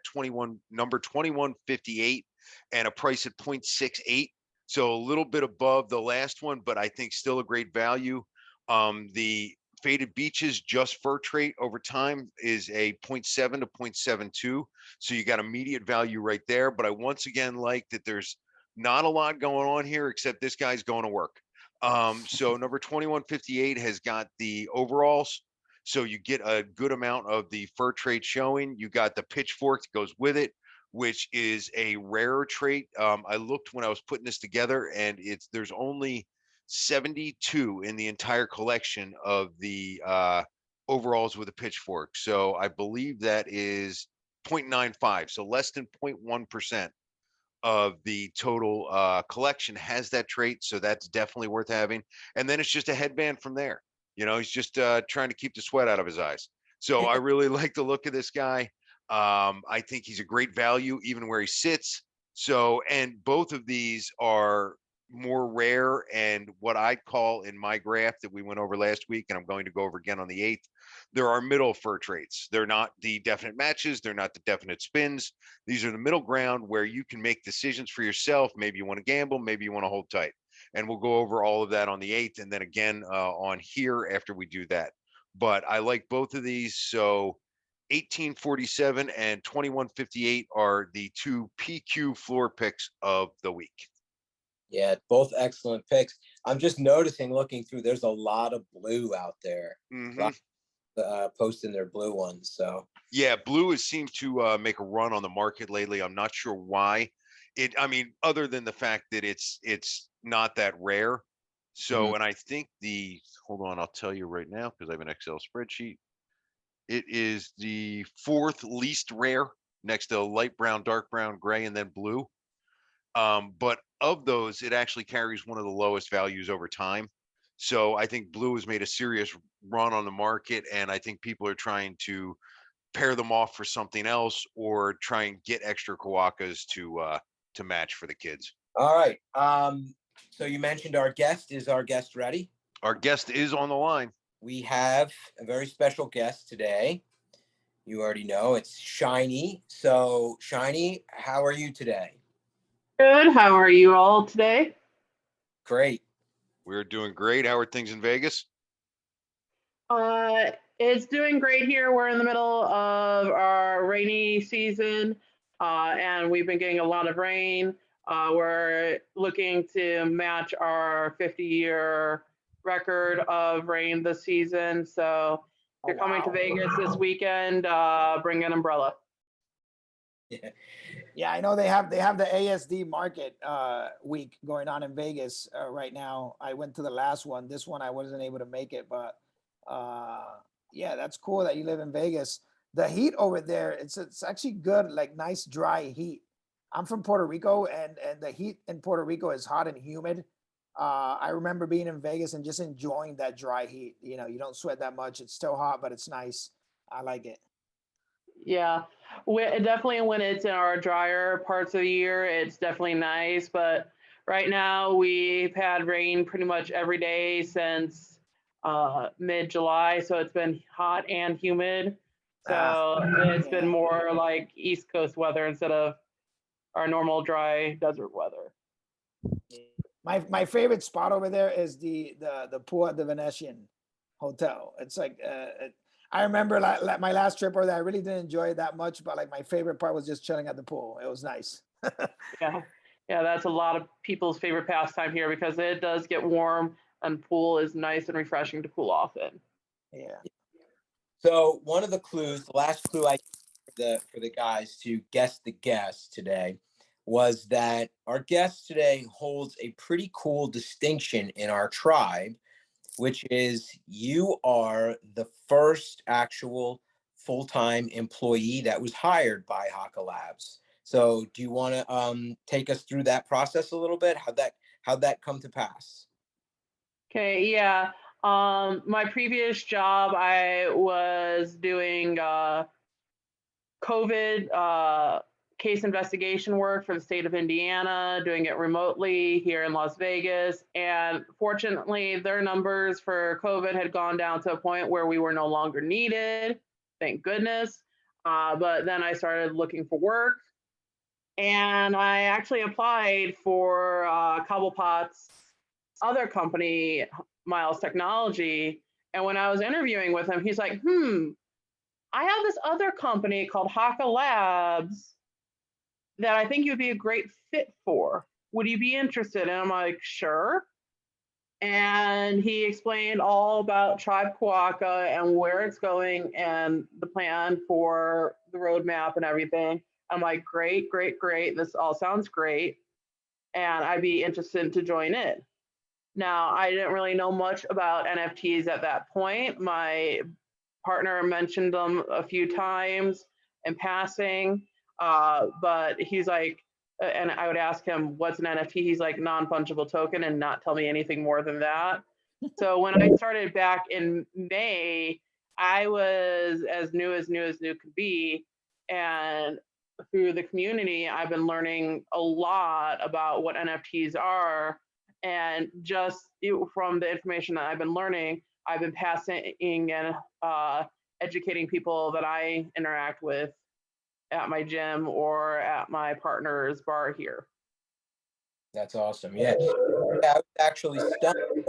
number 2158, and a price at 0.68. So a little bit above the last one, but I think still a great value. The Faded Beaches just fur trait over time is a 0.7 to 0.72. So you got immediate value right there. But I once again like that there's not a lot going on here, except this guy's going to work. So number 2158 has got the overalls. So you get a good amount of the fur trait showing. You got the pitchfork that goes with it, which is a rarer trait. I looked when I was putting this together, and there's only 72 in the entire collection of the overalls with a pitchfork. So I believe that is 0.95, so less than 0.1% of the total collection has that trait. So that's definitely worth having. And then it's just a headband from there. He's just trying to keep the sweat out of his eyes. So I really like the look of this guy. I think he's a great value even where he sits. So, and both of these are more rare, and what I'd call in my graph that we went over last week, and I'm going to go over again on the 8th, there are middle fur traits. They're not the definite matches. They're not the definite spins. These are the middle ground where you can make decisions for yourself. Maybe you want to gamble, maybe you want to hold tight. And we'll go over all of that on the 8th, and then again on here after we do that. But I like both of these. So 1847 and 2158 are the two PQ floor picks of the week. Yeah, both excellent picks. I'm just noticing, looking through, there's a lot of blue out there. Posting their blue ones. So yeah, blue has seemed to make a run on the market lately. I'm not sure why. Other than the fact that it's not that rare. So, and I think hold on, I'll tell you right now because I have an Excel spreadsheet. It is the 4th least rare, next to light brown, dark brown, gray, and then blue. But of those, it actually carries one of the lowest values over time. So I think blue has made a serious run on the market, and I think people are trying to pair them off for something else or try and get extra Quokkas to match for the kids. All right. So you mentioned our guest. Is our guest ready? Our guest is on the line. We have a very special guest today. You already know it's Shiny. So Shiny, how are you today? Good. How are you all today? Great. We're doing great. How are things in Vegas? It's doing great here. We're in the middle of our rainy season, and we've been getting a lot of rain. We're looking to match our 50-year record of rain this season. So if you're coming to Vegas this weekend, bring an umbrella. Yeah, I know they have the ASD market week going on in Vegas right now. I went to the last one. This one I wasn't able to make it, but yeah, that's cool that you live in Vegas. The heat over there, it's actually good, like nice dry heat. I'm from Puerto Rico, and the heat in Puerto Rico is hot and humid. I remember being in Vegas and just enjoying that dry heat. You don't sweat that much. It's still hot, but it's nice. I like it. Yeah, definitely when it's in our drier parts of the year, it's definitely nice. But right now we've had rain pretty much every day since mid-July, so it's been hot and humid. So it's been more like East Coast weather instead of our normal dry desert weather. My favorite spot over there is the pool at the Venetian Hotel. It's like I remember my last trip over there. I really didn't enjoy it that much, but like my favorite part was just chilling at the pool. It was nice. Yeah, that's a lot of people's favorite pastime here because it does get warm and pool is nice and refreshing to cool off in. Yeah. So one of the clues, the last clue I for the guys to guess the guest today was that our guest today holds a pretty cool distinction in our tribe, which is you are the first actual full-time employee that was hired by Haka Labs. So do you want to take us through that process a little bit? How'd that come to pass? Okay, yeah. My previous job, I was doing COVID case investigation work for the state of Indiana, doing it remotely here in Las Vegas. And fortunately, their numbers for COVID had gone down to a point where we were no longer needed. Thank goodness. But then I started looking for work, and I actually applied for Cobblepot's other company, Miles Technology. And when I was interviewing with him, he's like, I have this other company called Quokka Labs that I think you'd be a great fit for. Would you be interested? And I'm like, sure. And he explained all about Tribe Quokka and where it's going and the plan for the roadmap and everything. I'm like, great, great, great. This all sounds great. And I'd be interested to join in. Now, I didn't really know much about NFTs at that point. My partner mentioned them a few times in passing, but he's like, and I would ask him, what's an NFT? He's like, non-fungible token, and not tell me anything more than that. So when I started back in May, I was as new could be. And through the community, I've been learning a lot about what NFTs are. And just from the information that I've been learning, I've been passing and educating people that I interact with at my gym or at my partner's bar here. That's awesome. Yeah. I was actually stunned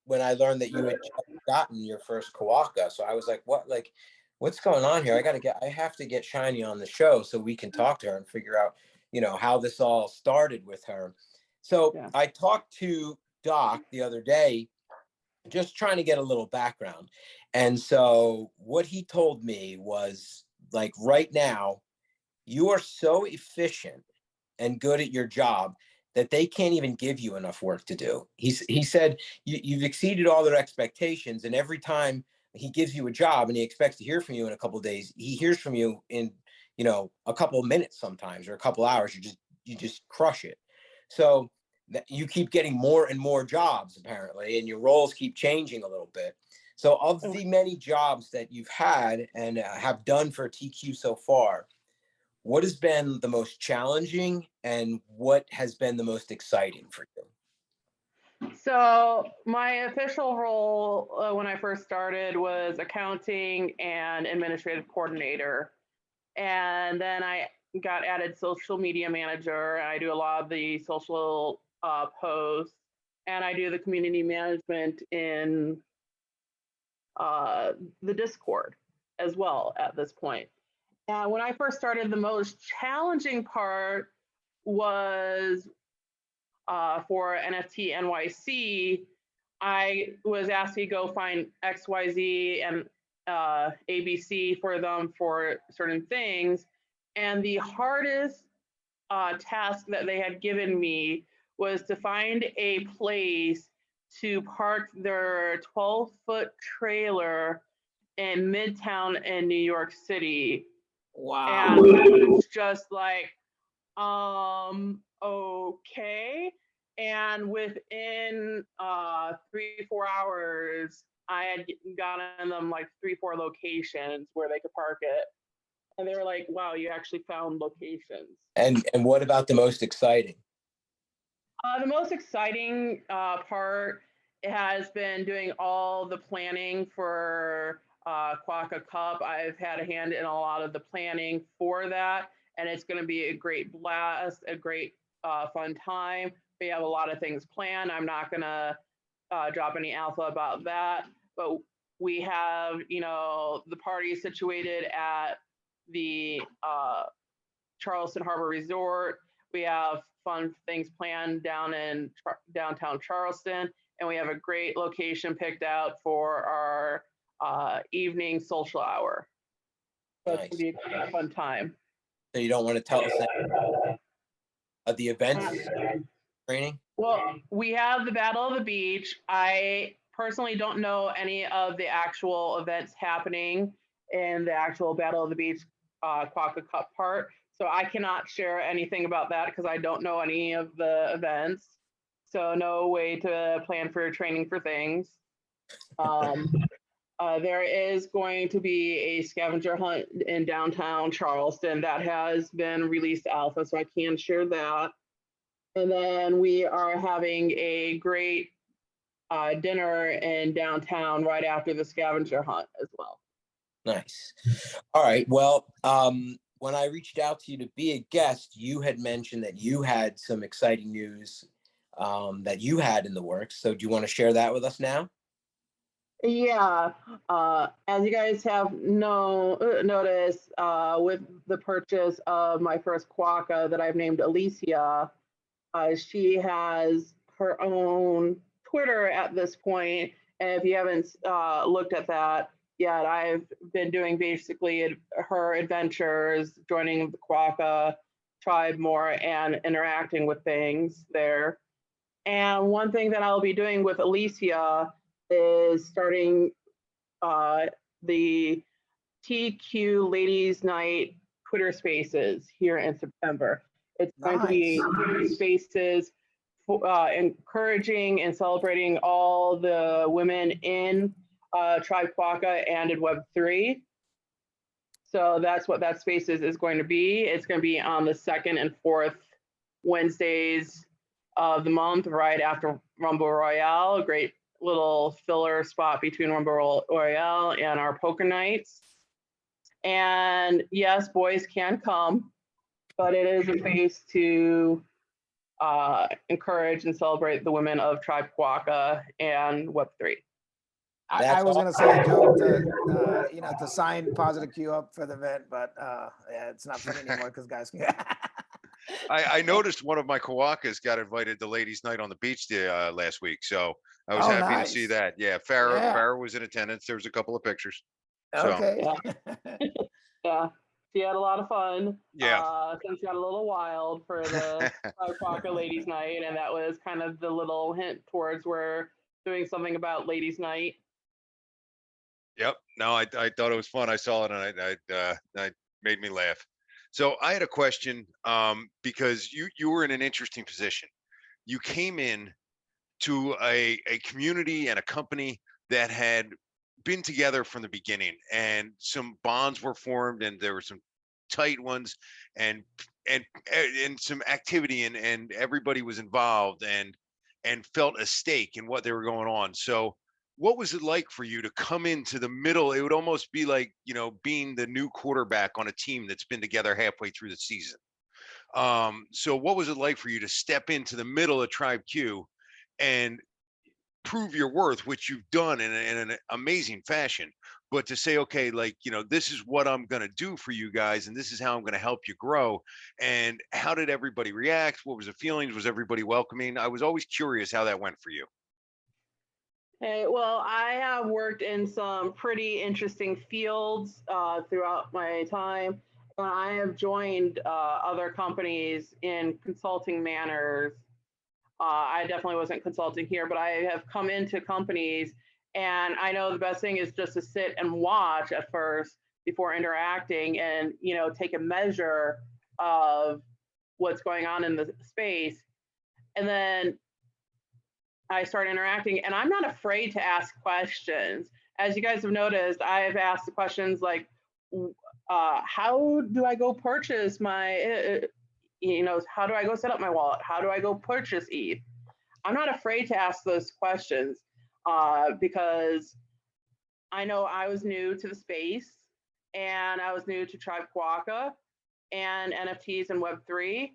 when I learned that you had just gotten your first Quokka. So I was like, what's going on here? I have to get Shiny on the show so we can talk to her and figure out, how this all started with her. So yeah. I talked to Doc the other day, just trying to get a little background. And so what he told me was, like, right now, you are so efficient and good at your job that they can't even give you enough work to do. He said, you've exceeded all their expectations. And every time he gives you a job and he expects to hear from you in a couple of days, he hears from you in, a couple of minutes sometimes, or a couple of hours. You just crush it. So you keep getting more and more jobs, apparently, and your roles keep changing a little bit. So of the many jobs that you've had and have done for TQ so far, what has been the most challenging and what has been the most exciting for you? So my official role when I first started was accounting and administrative coordinator. And then I got added social media manager. I do a lot of the social posts, and I do the community management in the Discord as well at this point. And when I first started, the most challenging part was for NFT NYC. I was asked to go find XYZ and ABC for them for certain things. And the hardest task that they had given me was to find a place to park their 12-foot trailer in Midtown in New York City. Wow. And it's just like, okay. And within 3-4 hours, I had gotten them like 3-4 locations where they could park it. And they were like, wow, you actually found locations. And what about the most exciting? The most exciting part has been doing all the planning for Quokka Cup. I've had a hand in a lot of the planning for that, and it's going to be a great blast, a great fun time. We have a lot of things planned. I'm not going to drop any alpha about that, but we have, the party situated at the Charleston Harbor Resort. We have fun things planned down in downtown Charleston, and we have a great location picked out for our evening social hour. So nice. It's going to be a fun time. So you don't want to tell us of the events training? Well, we have the Battle of the Beach. I personally don't know any of the actual events happening in the actual Battle of the Beach Quokka Cup part. So I cannot share anything about that because I don't know any of the events. So no way to plan for training for things. There is going to be a scavenger hunt in downtown Charleston that has been released alpha, so I can share that. And then we are having a great dinner in downtown right after the scavenger hunt as well. Nice. All right. Well, when I reached out to you to be a guest, you had mentioned that you had some exciting news that you had in the works. So do you want to share that with us now? Yeah, as you guys have noticed, with the purchase of my first Quokka that I've named Alicia, she has her own Twitter at this point. And if you haven't looked at that yet, I've been doing basically her adventures, joining the Quokka tribe more and interacting with things there. And one thing that I'll be doing with Alicia is starting the TQ Ladies Night Twitter Spaces here in September. It's going to be Twitter Spaces encouraging and celebrating all the women in Tribe Quokka and in Web3. So that's what that Spaces is going to be. It's going to be on the 2nd and 4th Wednesdays of the month, right after Rumble Royale. A great little filler spot between Rumble Royale and our poker nights. And yes, boys can come, but it is a place to encourage and celebrate the women of Tribe Quokka and Web3. I was going to say a joke to, to sign Positive Q up for the event, but yeah, it's not funny anymore because guys can. I noticed one of my Kawaka's got invited to ladies' night on the beach last week, so I was happy to see that. Yeah, Farrah was in attendance. There was a couple of pictures. So. Okay. Yeah, she had a lot of fun. Yeah. Things got a little wild for the Quokka ladies' night, and that was kind of the little hint towards we're doing something about ladies' night. Yep. No, I thought it was fun. I saw it and I made me laugh. So I had a question because you were in an interesting position. You came in to a community and a company that had been together from the beginning, and some bonds were formed, and there were some tight ones, and some activity, and everybody was involved and felt a stake in what they were going on. So what was it like for you to come into the middle? It would almost be like, being the new quarterback on a team that's been together halfway through the season. So what was it like for you to step into the middle of Tribe Q and prove your worth, which you've done in an amazing fashion, but to say, okay, this is what I'm going to do for you guys, and this is how I'm going to help you grow. And how did everybody react? What was the feelings? Was everybody welcoming? I was always curious how that went for you. Hey, well, I have worked in some pretty interesting fields throughout my time. I have joined other companies in consulting manners. I definitely wasn't consulting here, but I have come into companies, and I know the best thing is just to sit and watch at first before interacting and, take a measure of what's going on in the space. And then I start interacting, and I'm not afraid to ask questions. As you guys have noticed, I've asked the questions like, how do I go purchase my, how do I go set up my wallet? How do I go purchase ETH? I'm not afraid to ask those questions because I know I was new to the space, and I was new to Tribe Quokka and NFTs and Web3,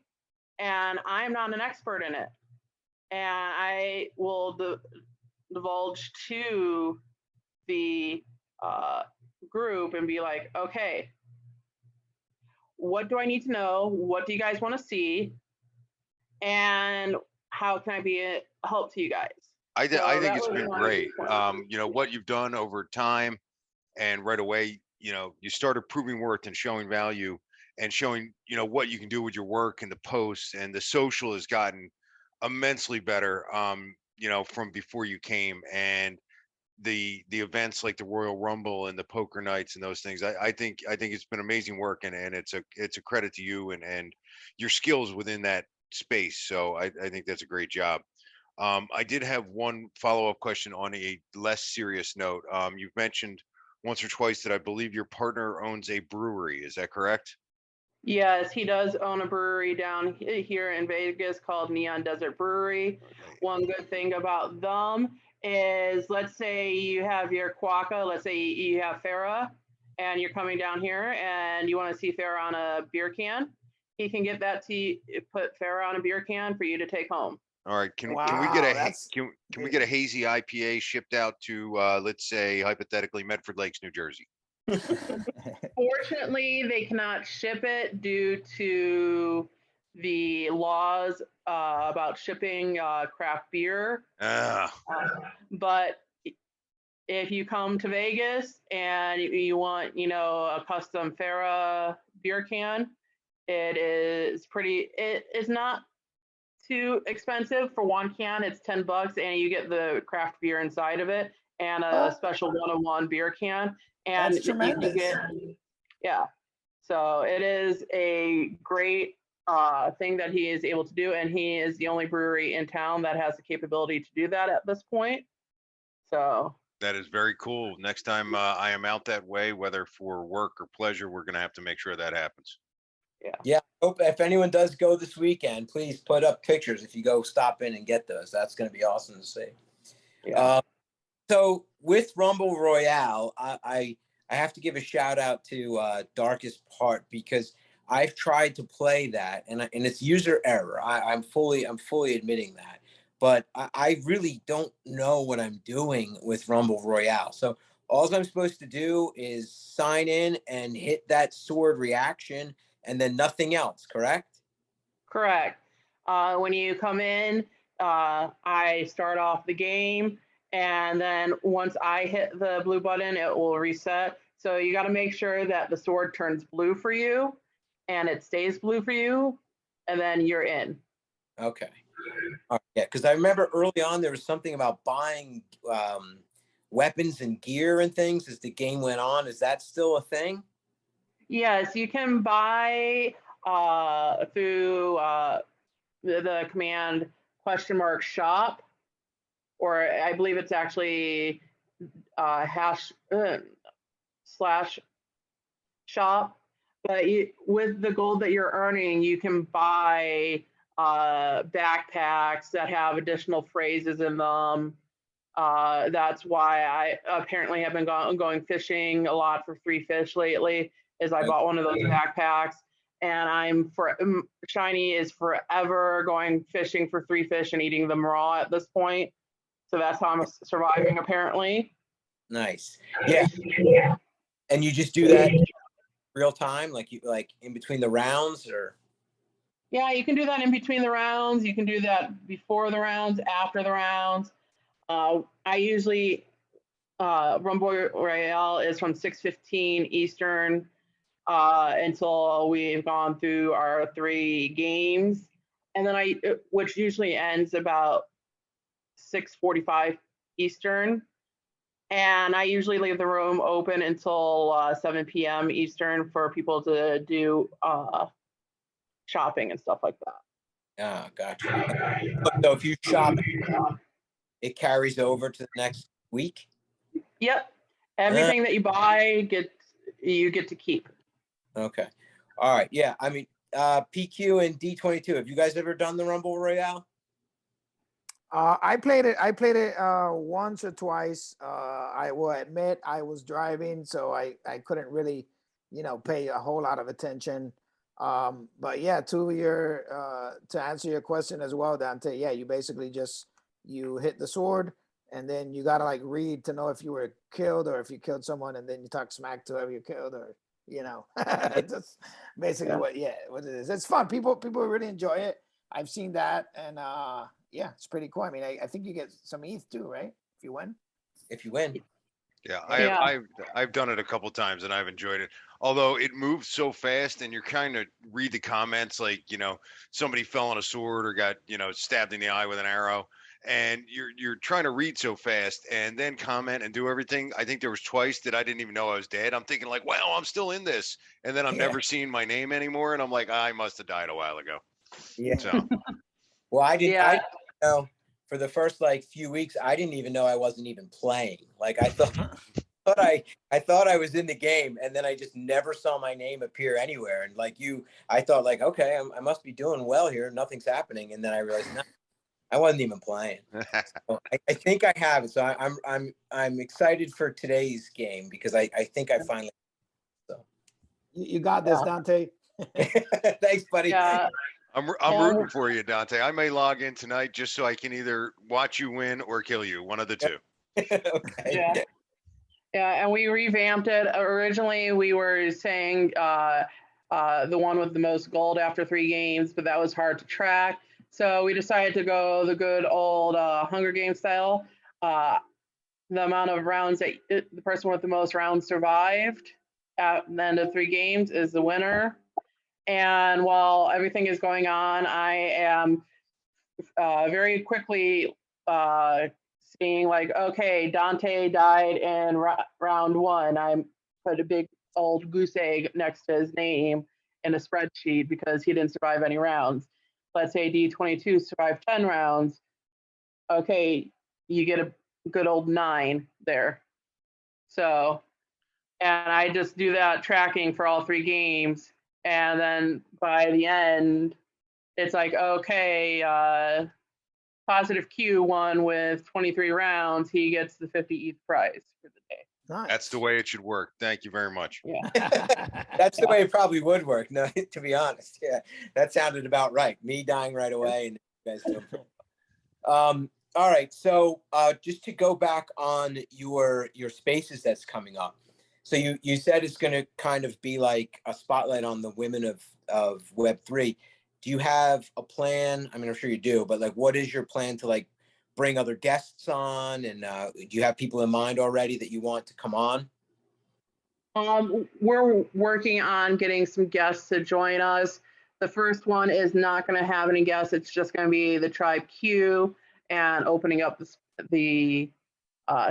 and I'm not an expert in it. And I will divulge to the group and be like, okay, what do I need to know? What do you guys want to see? And how can I be a help to you guys? I think it's been great. What you've done over time, and right away, you started proving worth and showing value and showing, what you can do with your work and the posts, and the social has gotten immensely better, from before you came, and the events like the Royal Rumble and the poker nights and those things. I think it's been amazing work, and it's a credit to you and your skills within that space. So I think that's a great job. I did have one follow-up question on a less serious note. You've mentioned once or twice that I believe your partner owns a brewery. Is that correct? Yes, he does own a brewery down here in Vegas called Neon Desert Brewery. Okay. One good thing about them is, let's say you have your Quokka, let's say you have Farah, and you're coming down here and you want to see Farah on a beer can. He can get that to put Farah on a beer can for you to take home. All right. Can we get Wow, a that's can we good. get a hazy IPA shipped out to let's say hypothetically Medford Lakes, New Jersey? Fortunately, they cannot ship it due to the laws about shipping craft beer. Ah, But if you come to Vegas and you want, a custom Farah beer can, it is not too expensive for one can. It's $10 and you get the craft beer inside of it and a Oh, special one-on-one beer can. And that's you can tremendous. yeah. So it is a great thing that he is able to do. And he is the only brewery in town that has the capability to do that at this point. So that is very cool. Next time I am out that way, whether for work or pleasure, we're gonna have to make sure that happens. Yeah. Hope if anyone does go this weekend, please put up pictures if you go stop in and get those. That's going to be awesome to see. yeah. So with Rumble Royale, I have to give a shout out to Darkest Part because I've tried to play that and it's user error. I'm fully admitting that, but I really don't know what I'm doing with Rumble Royale. So all I'm supposed to do is sign in and hit that sword reaction and then nothing else, correct? Correct. When you come in, I start off the game, and then once I hit the blue button, it will reset. So you got to make sure that the sword turns blue for you, and it stays blue for you, and then you're in. Okay. All right, yeah, because I remember early on there was something about buying weapons and gear and things as the game went on. Is that still a thing? Yes, you can buy through the command !shop, or I believe it's actually hash slash shop. But with the gold that you're earning, you can buy backpacks that have additional phrases in them. That's why I apparently have been going fishing a lot for three fish lately. Is I bought one of those backpacks, and Shiny is forever going fishing for three fish and eating them raw at this point. So that's how I'm surviving apparently. Nice. Yeah. And you just do that real time, like in between the rounds, or? Yeah, you can do that in between the rounds. You can do that before the rounds, after the rounds. I usually Rumble Royale is from 6:15 Eastern until we've gone through our 3 games, and then which usually ends about 6:45 Eastern, and I usually leave the room open until 7 p.m. Eastern for people to do shopping and stuff like that. Ah, gotcha. So if you shop, it carries over to the next week? Yep. Everything that you buy you get to keep. Okay. All right. Yeah. I mean, PQ and D22. Have you guys ever done the Rumble Royale? I played it once or twice. I will admit I was driving, so I couldn't really, pay a whole lot of attention. But yeah, to answer your question as well, Dante. Yeah, you basically you hit the sword, and then you gotta read to know if you were killed or if you killed someone, and then you talk smack to whoever you killed, or just basically what it is. It's fun. People really enjoy it. I've seen that, and yeah, it's pretty cool. I mean, I think you get some ETH too, right? If you win. Yeah, I've done it a couple times and I've enjoyed it. Although it moves so fast and you're kind of read the comments like, somebody fell on a sword or got, stabbed in the eye with an arrow, and you're trying to read so fast and then comment and do everything. I think there was twice that I didn't even know I was dead. I'm thinking like, wow, I'm still in this. And then I'm never seeing my name anymore, and I'm like, I must have died a while ago. Yeah. So Well, I didn't know for the first like few weeks, I didn't even know I wasn't even playing. Like I thought I was in the game, and then I just never saw my name appear anywhere. And like you, I thought like, okay, I must be doing well here. Nothing's happening, and then I realized no, I wasn't even playing. So I think I have it. So I'm excited for today's game because I think I finally. So You got this, Dante. thanks, buddy. Yeah. I'm rooting for you, Dante. I may log in tonight just so I can either watch you win or kill you. One of the two. Okay. Yeah. Yeah, and we revamped it. Originally, we were saying the one with the most gold after 3 games, but that was hard to track. So we decided to go the good old Hunger Games style. The amount of rounds that the person with the most rounds survived at the end of 3 games is the winner. And while everything is going on, I am very quickly seeing like, okay, Dante died in round 1. I put a big old goose egg next to his name in a spreadsheet because he didn't survive any rounds. Let's say D22 survived 10 rounds. Okay, you get a good old 9 there. So, and I just do that tracking for all 3 games. And then by the end, it's like, okay, Positive Q won with 23 rounds. He gets the 50 ETH prize for the day. Nice. That's the way it should work. Thank you very much. Yeah. That's the way it probably would work. No, to be honest, yeah, that sounded about right. Me dying right away, and you guys doing pretty well. All right, so just to go back on your spaces that's coming up. So you said it's going to kind of be like a spotlight on the women of Web3. Do you have a plan? I mean, I'm sure you do, but like, what is your plan to like bring other guests on? And do you have people in mind already that you want to come on? We're working on getting some guests to join us. The first one is not going to have any guests. It's just going to be the Tribe Q and opening up the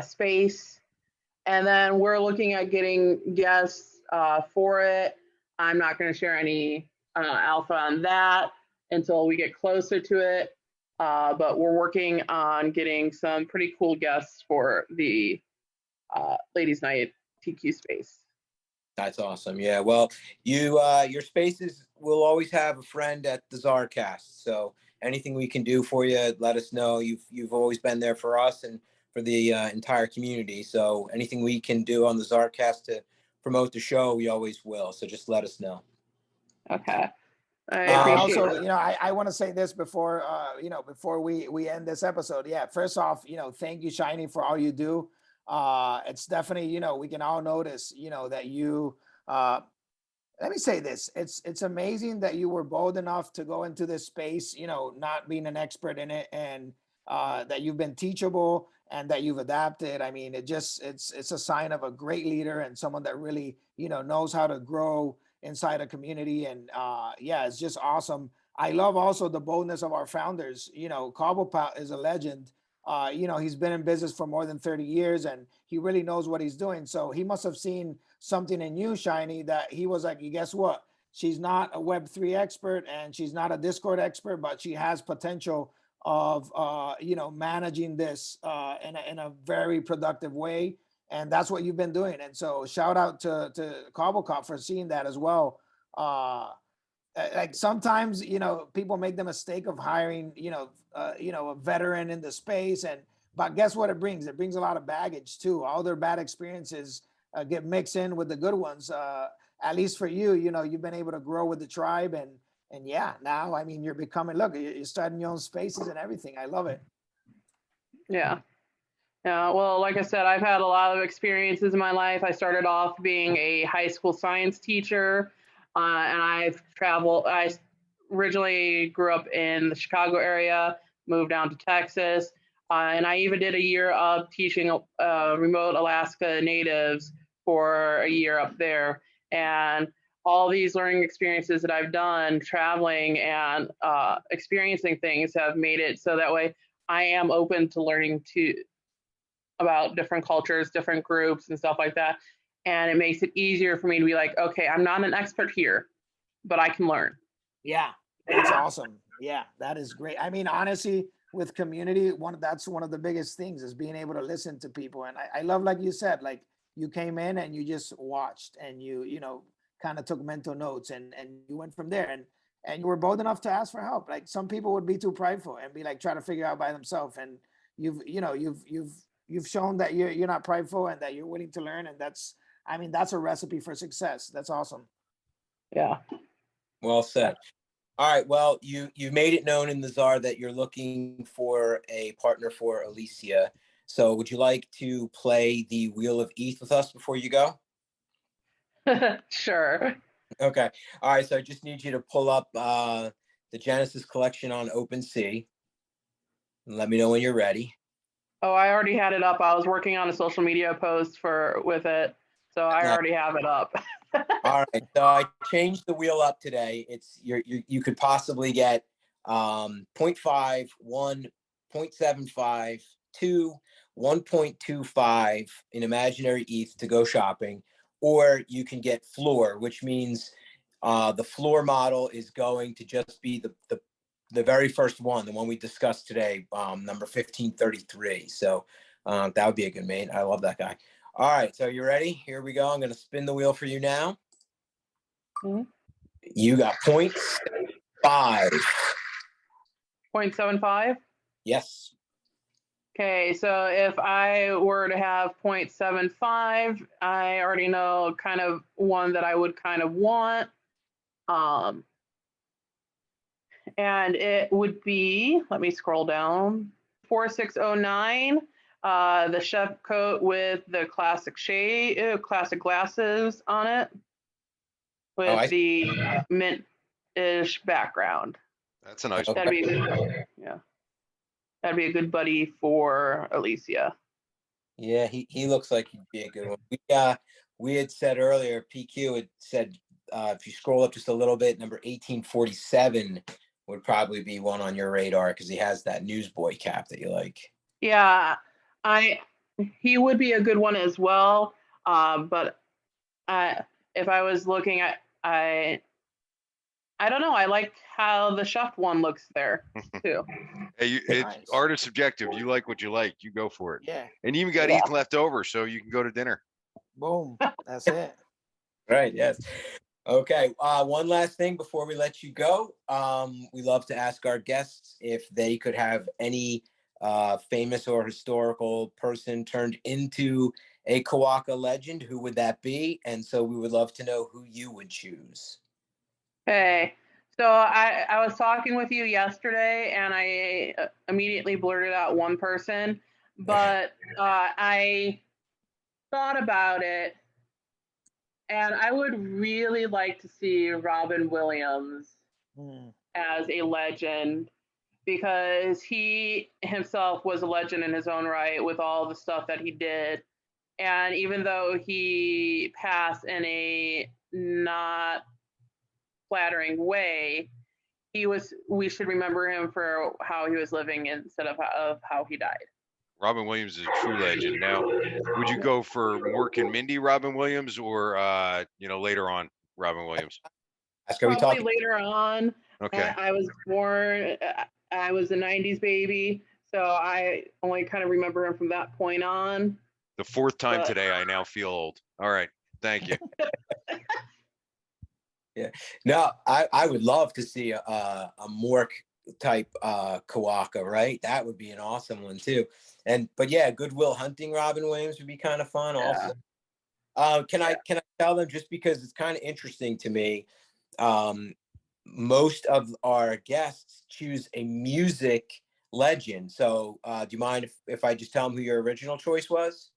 space. And then we're looking at getting guests for it. I'm not going to share any alpha on that until we get closer to it. But we're working on getting some pretty cool guests for the Ladies Night TQ space. That's awesome. Yeah. Well, your spaces will always have a friend at the ZarCast. So anything we can do for you, let us know. You've always been there for us and for the entire community. So anything we can do on the ZarCast to promote the show, we always will. So just let us know. Okay. I Also, appreciate it. I want to say this before, before we end this episode. Yeah, first off, thank you, Shiny, for all you do. It's definitely, we can all notice, that you, let me say this, it's amazing that you were bold enough to go into this space, not being an expert in it, and that you've been teachable and that you've adapted. I mean, it's a sign of a great leader and someone that really, knows how to grow inside a community. And yeah, it's just awesome. I love also the boldness of our founders. Cobblepot is a legend. He's been in business for more than 30 years and he really knows what he's doing. So he must have seen something in you, Shiny, that he was like, guess what? She's not a Web3 expert and she's not a Discord expert, but she has potential of, managing this in a very productive way. And that's what you've been doing. And so shout out to Cobblecop for seeing that as well. Like sometimes, people make the mistake of hiring, a veteran in the space, but guess what it brings? It brings a lot of baggage too. All their bad experiences get mixed in with the good ones. At least for you, you've been able to grow with the tribe and yeah, now, I mean, you're starting your own spaces and everything. I love it. Yeah. Yeah. Well, like I said, I've had a lot of experiences in my life. I started off being a high school science teacher. And I've traveled. I originally grew up in the Chicago area, moved down to Texas, and I even did a year of teaching remote Alaska natives for a year up there. And all these learning experiences that I've done, traveling and experiencing things, have made it so that way I am open to learning about different cultures, different groups, and stuff like that. And it makes it easier for me to be like, okay, I'm not an expert here, but I can learn. Yeah, that's awesome. Yeah, that is great. I mean, honestly, with community, that's one of the biggest things is being able to listen to people. And I love, like you said, like you came in and you just watched and you know, kind of took mental notes and you went from there. And you were bold enough to ask for help. Like some people would be too prideful and be like, try to figure out by themselves. And you've shown that you're not prideful and that you're willing to learn. And that's a recipe for success. That's awesome. Yeah. Well said. All right. Well, you made it known in the Zar that you're looking for a partner for Alicia. So would you like to play the Wheel of ETH with us before you go? Sure. Okay. All right. So I just need you to pull up the Genesis collection on OpenSea. Let me know when you're ready. Oh, I already had it up. I was working on a social media post with it, so I already have it up. All right. So I changed the wheel up today. It's you could possibly get 0.5, 1, 0.75, 2, 1.25 in imaginary ETH to go shopping, or you can get floor, which means the floor model is going to just be the very first one, the one we discussed today, number 1533. So that would be a good mate. I love that guy. All right, so you ready? Here we go. I'm going to spin the wheel for you now. Mm-hmm. You got 0.5. 0.75? Yes. Okay, so if I were to have 0.75, I already know kind of one that I would kind of want. And it would be, let me scroll down, 4609, the chef coat with the classic classic glasses on it, with the mint-ish background. That's a nice one. That'd be good. Yeah. That'd be a good buddy for Alicia. Yeah, he looks like he'd be a good one. We had said earlier, PQ had said, if you scroll up just a little bit, number 1847 would probably be one on your radar because he has that newsboy cap that you like. Yeah, he would be a good one as well. But if I was looking at, I don't know. I like how the chef one looks there too. Hey, Nice. Art is subjective. You like what you like. You go for it. Yeah. And you even got ETH left over, so you can go to dinner. Boom. That's it. Right. Yes. Okay. One last thing before we let you go. We love to ask our guests if they could have any famous or historical person turned into a Quokka legend. Who would that be? And so we would love to know who you would choose. Hey, so I was talking with you yesterday, and I immediately blurted out one person, but I thought about it. And I would really like to see Robin Williams as a legend, because he himself was a legend in his own right with all the stuff that he did. And even though he passed in a not flattering way, we should remember him for how he was living instead of how he died. Robin Williams is a true legend. Now, would you go for Mork and Mindy Robin Williams, or later on Robin Williams? Probably later on. Okay. I was born. I was a '90s baby, so I only kind of remember him from that point on. The fourth time today, I now feel old. All right, thank you. Yeah. No, I would love to see a Mork type Quokka, right? That would be an awesome one too. But yeah, Goodwill Hunting Robin Williams would be kind of fun also. Can I tell them, just because it's kind of interesting to me, most of our guests choose a music legend. So do you mind if I just tell them who your original choice was?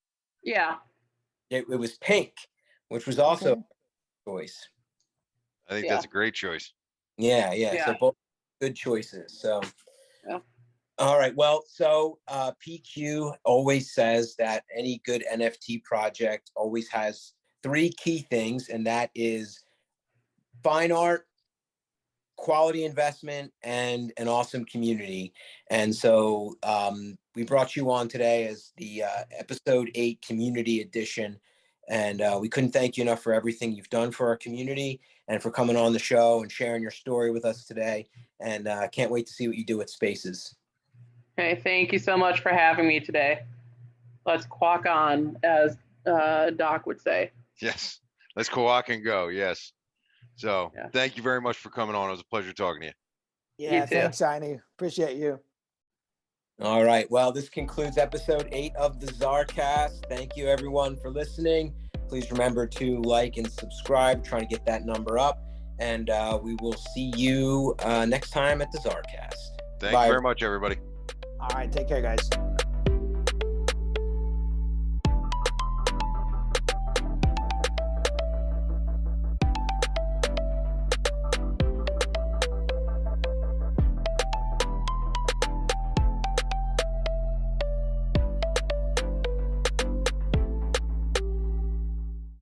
Yeah. It was Pink, which was also a choice. I think that's a great choice. Yeah. So both good choices. So yeah. All right. Well, so PQ always says that any good NFT project always has 3 key things, and that is fine art, quality investment, and an awesome community. And so we brought you on today as the episode 8 community edition. And we couldn't thank you enough for everything you've done for our community and for coming on the show and sharing your story with us today. And can't wait to see what you do with Spaces. Okay, thank you so much for having me today. Let's quack on, as Doc would say. Yes. Let's Quokka and go. Yes. So Yeah. thank you very much for coming on. It was a pleasure talking to you. Yeah, too. thanks, Heine. Appreciate you. All right. Well, this concludes episode 8 of the ZarCast. Thank you, everyone, for listening. Please remember to like and subscribe, trying to get that number up. And we will see you next time at the ZarCast. Thank you very much, everybody. All right, take care, guys.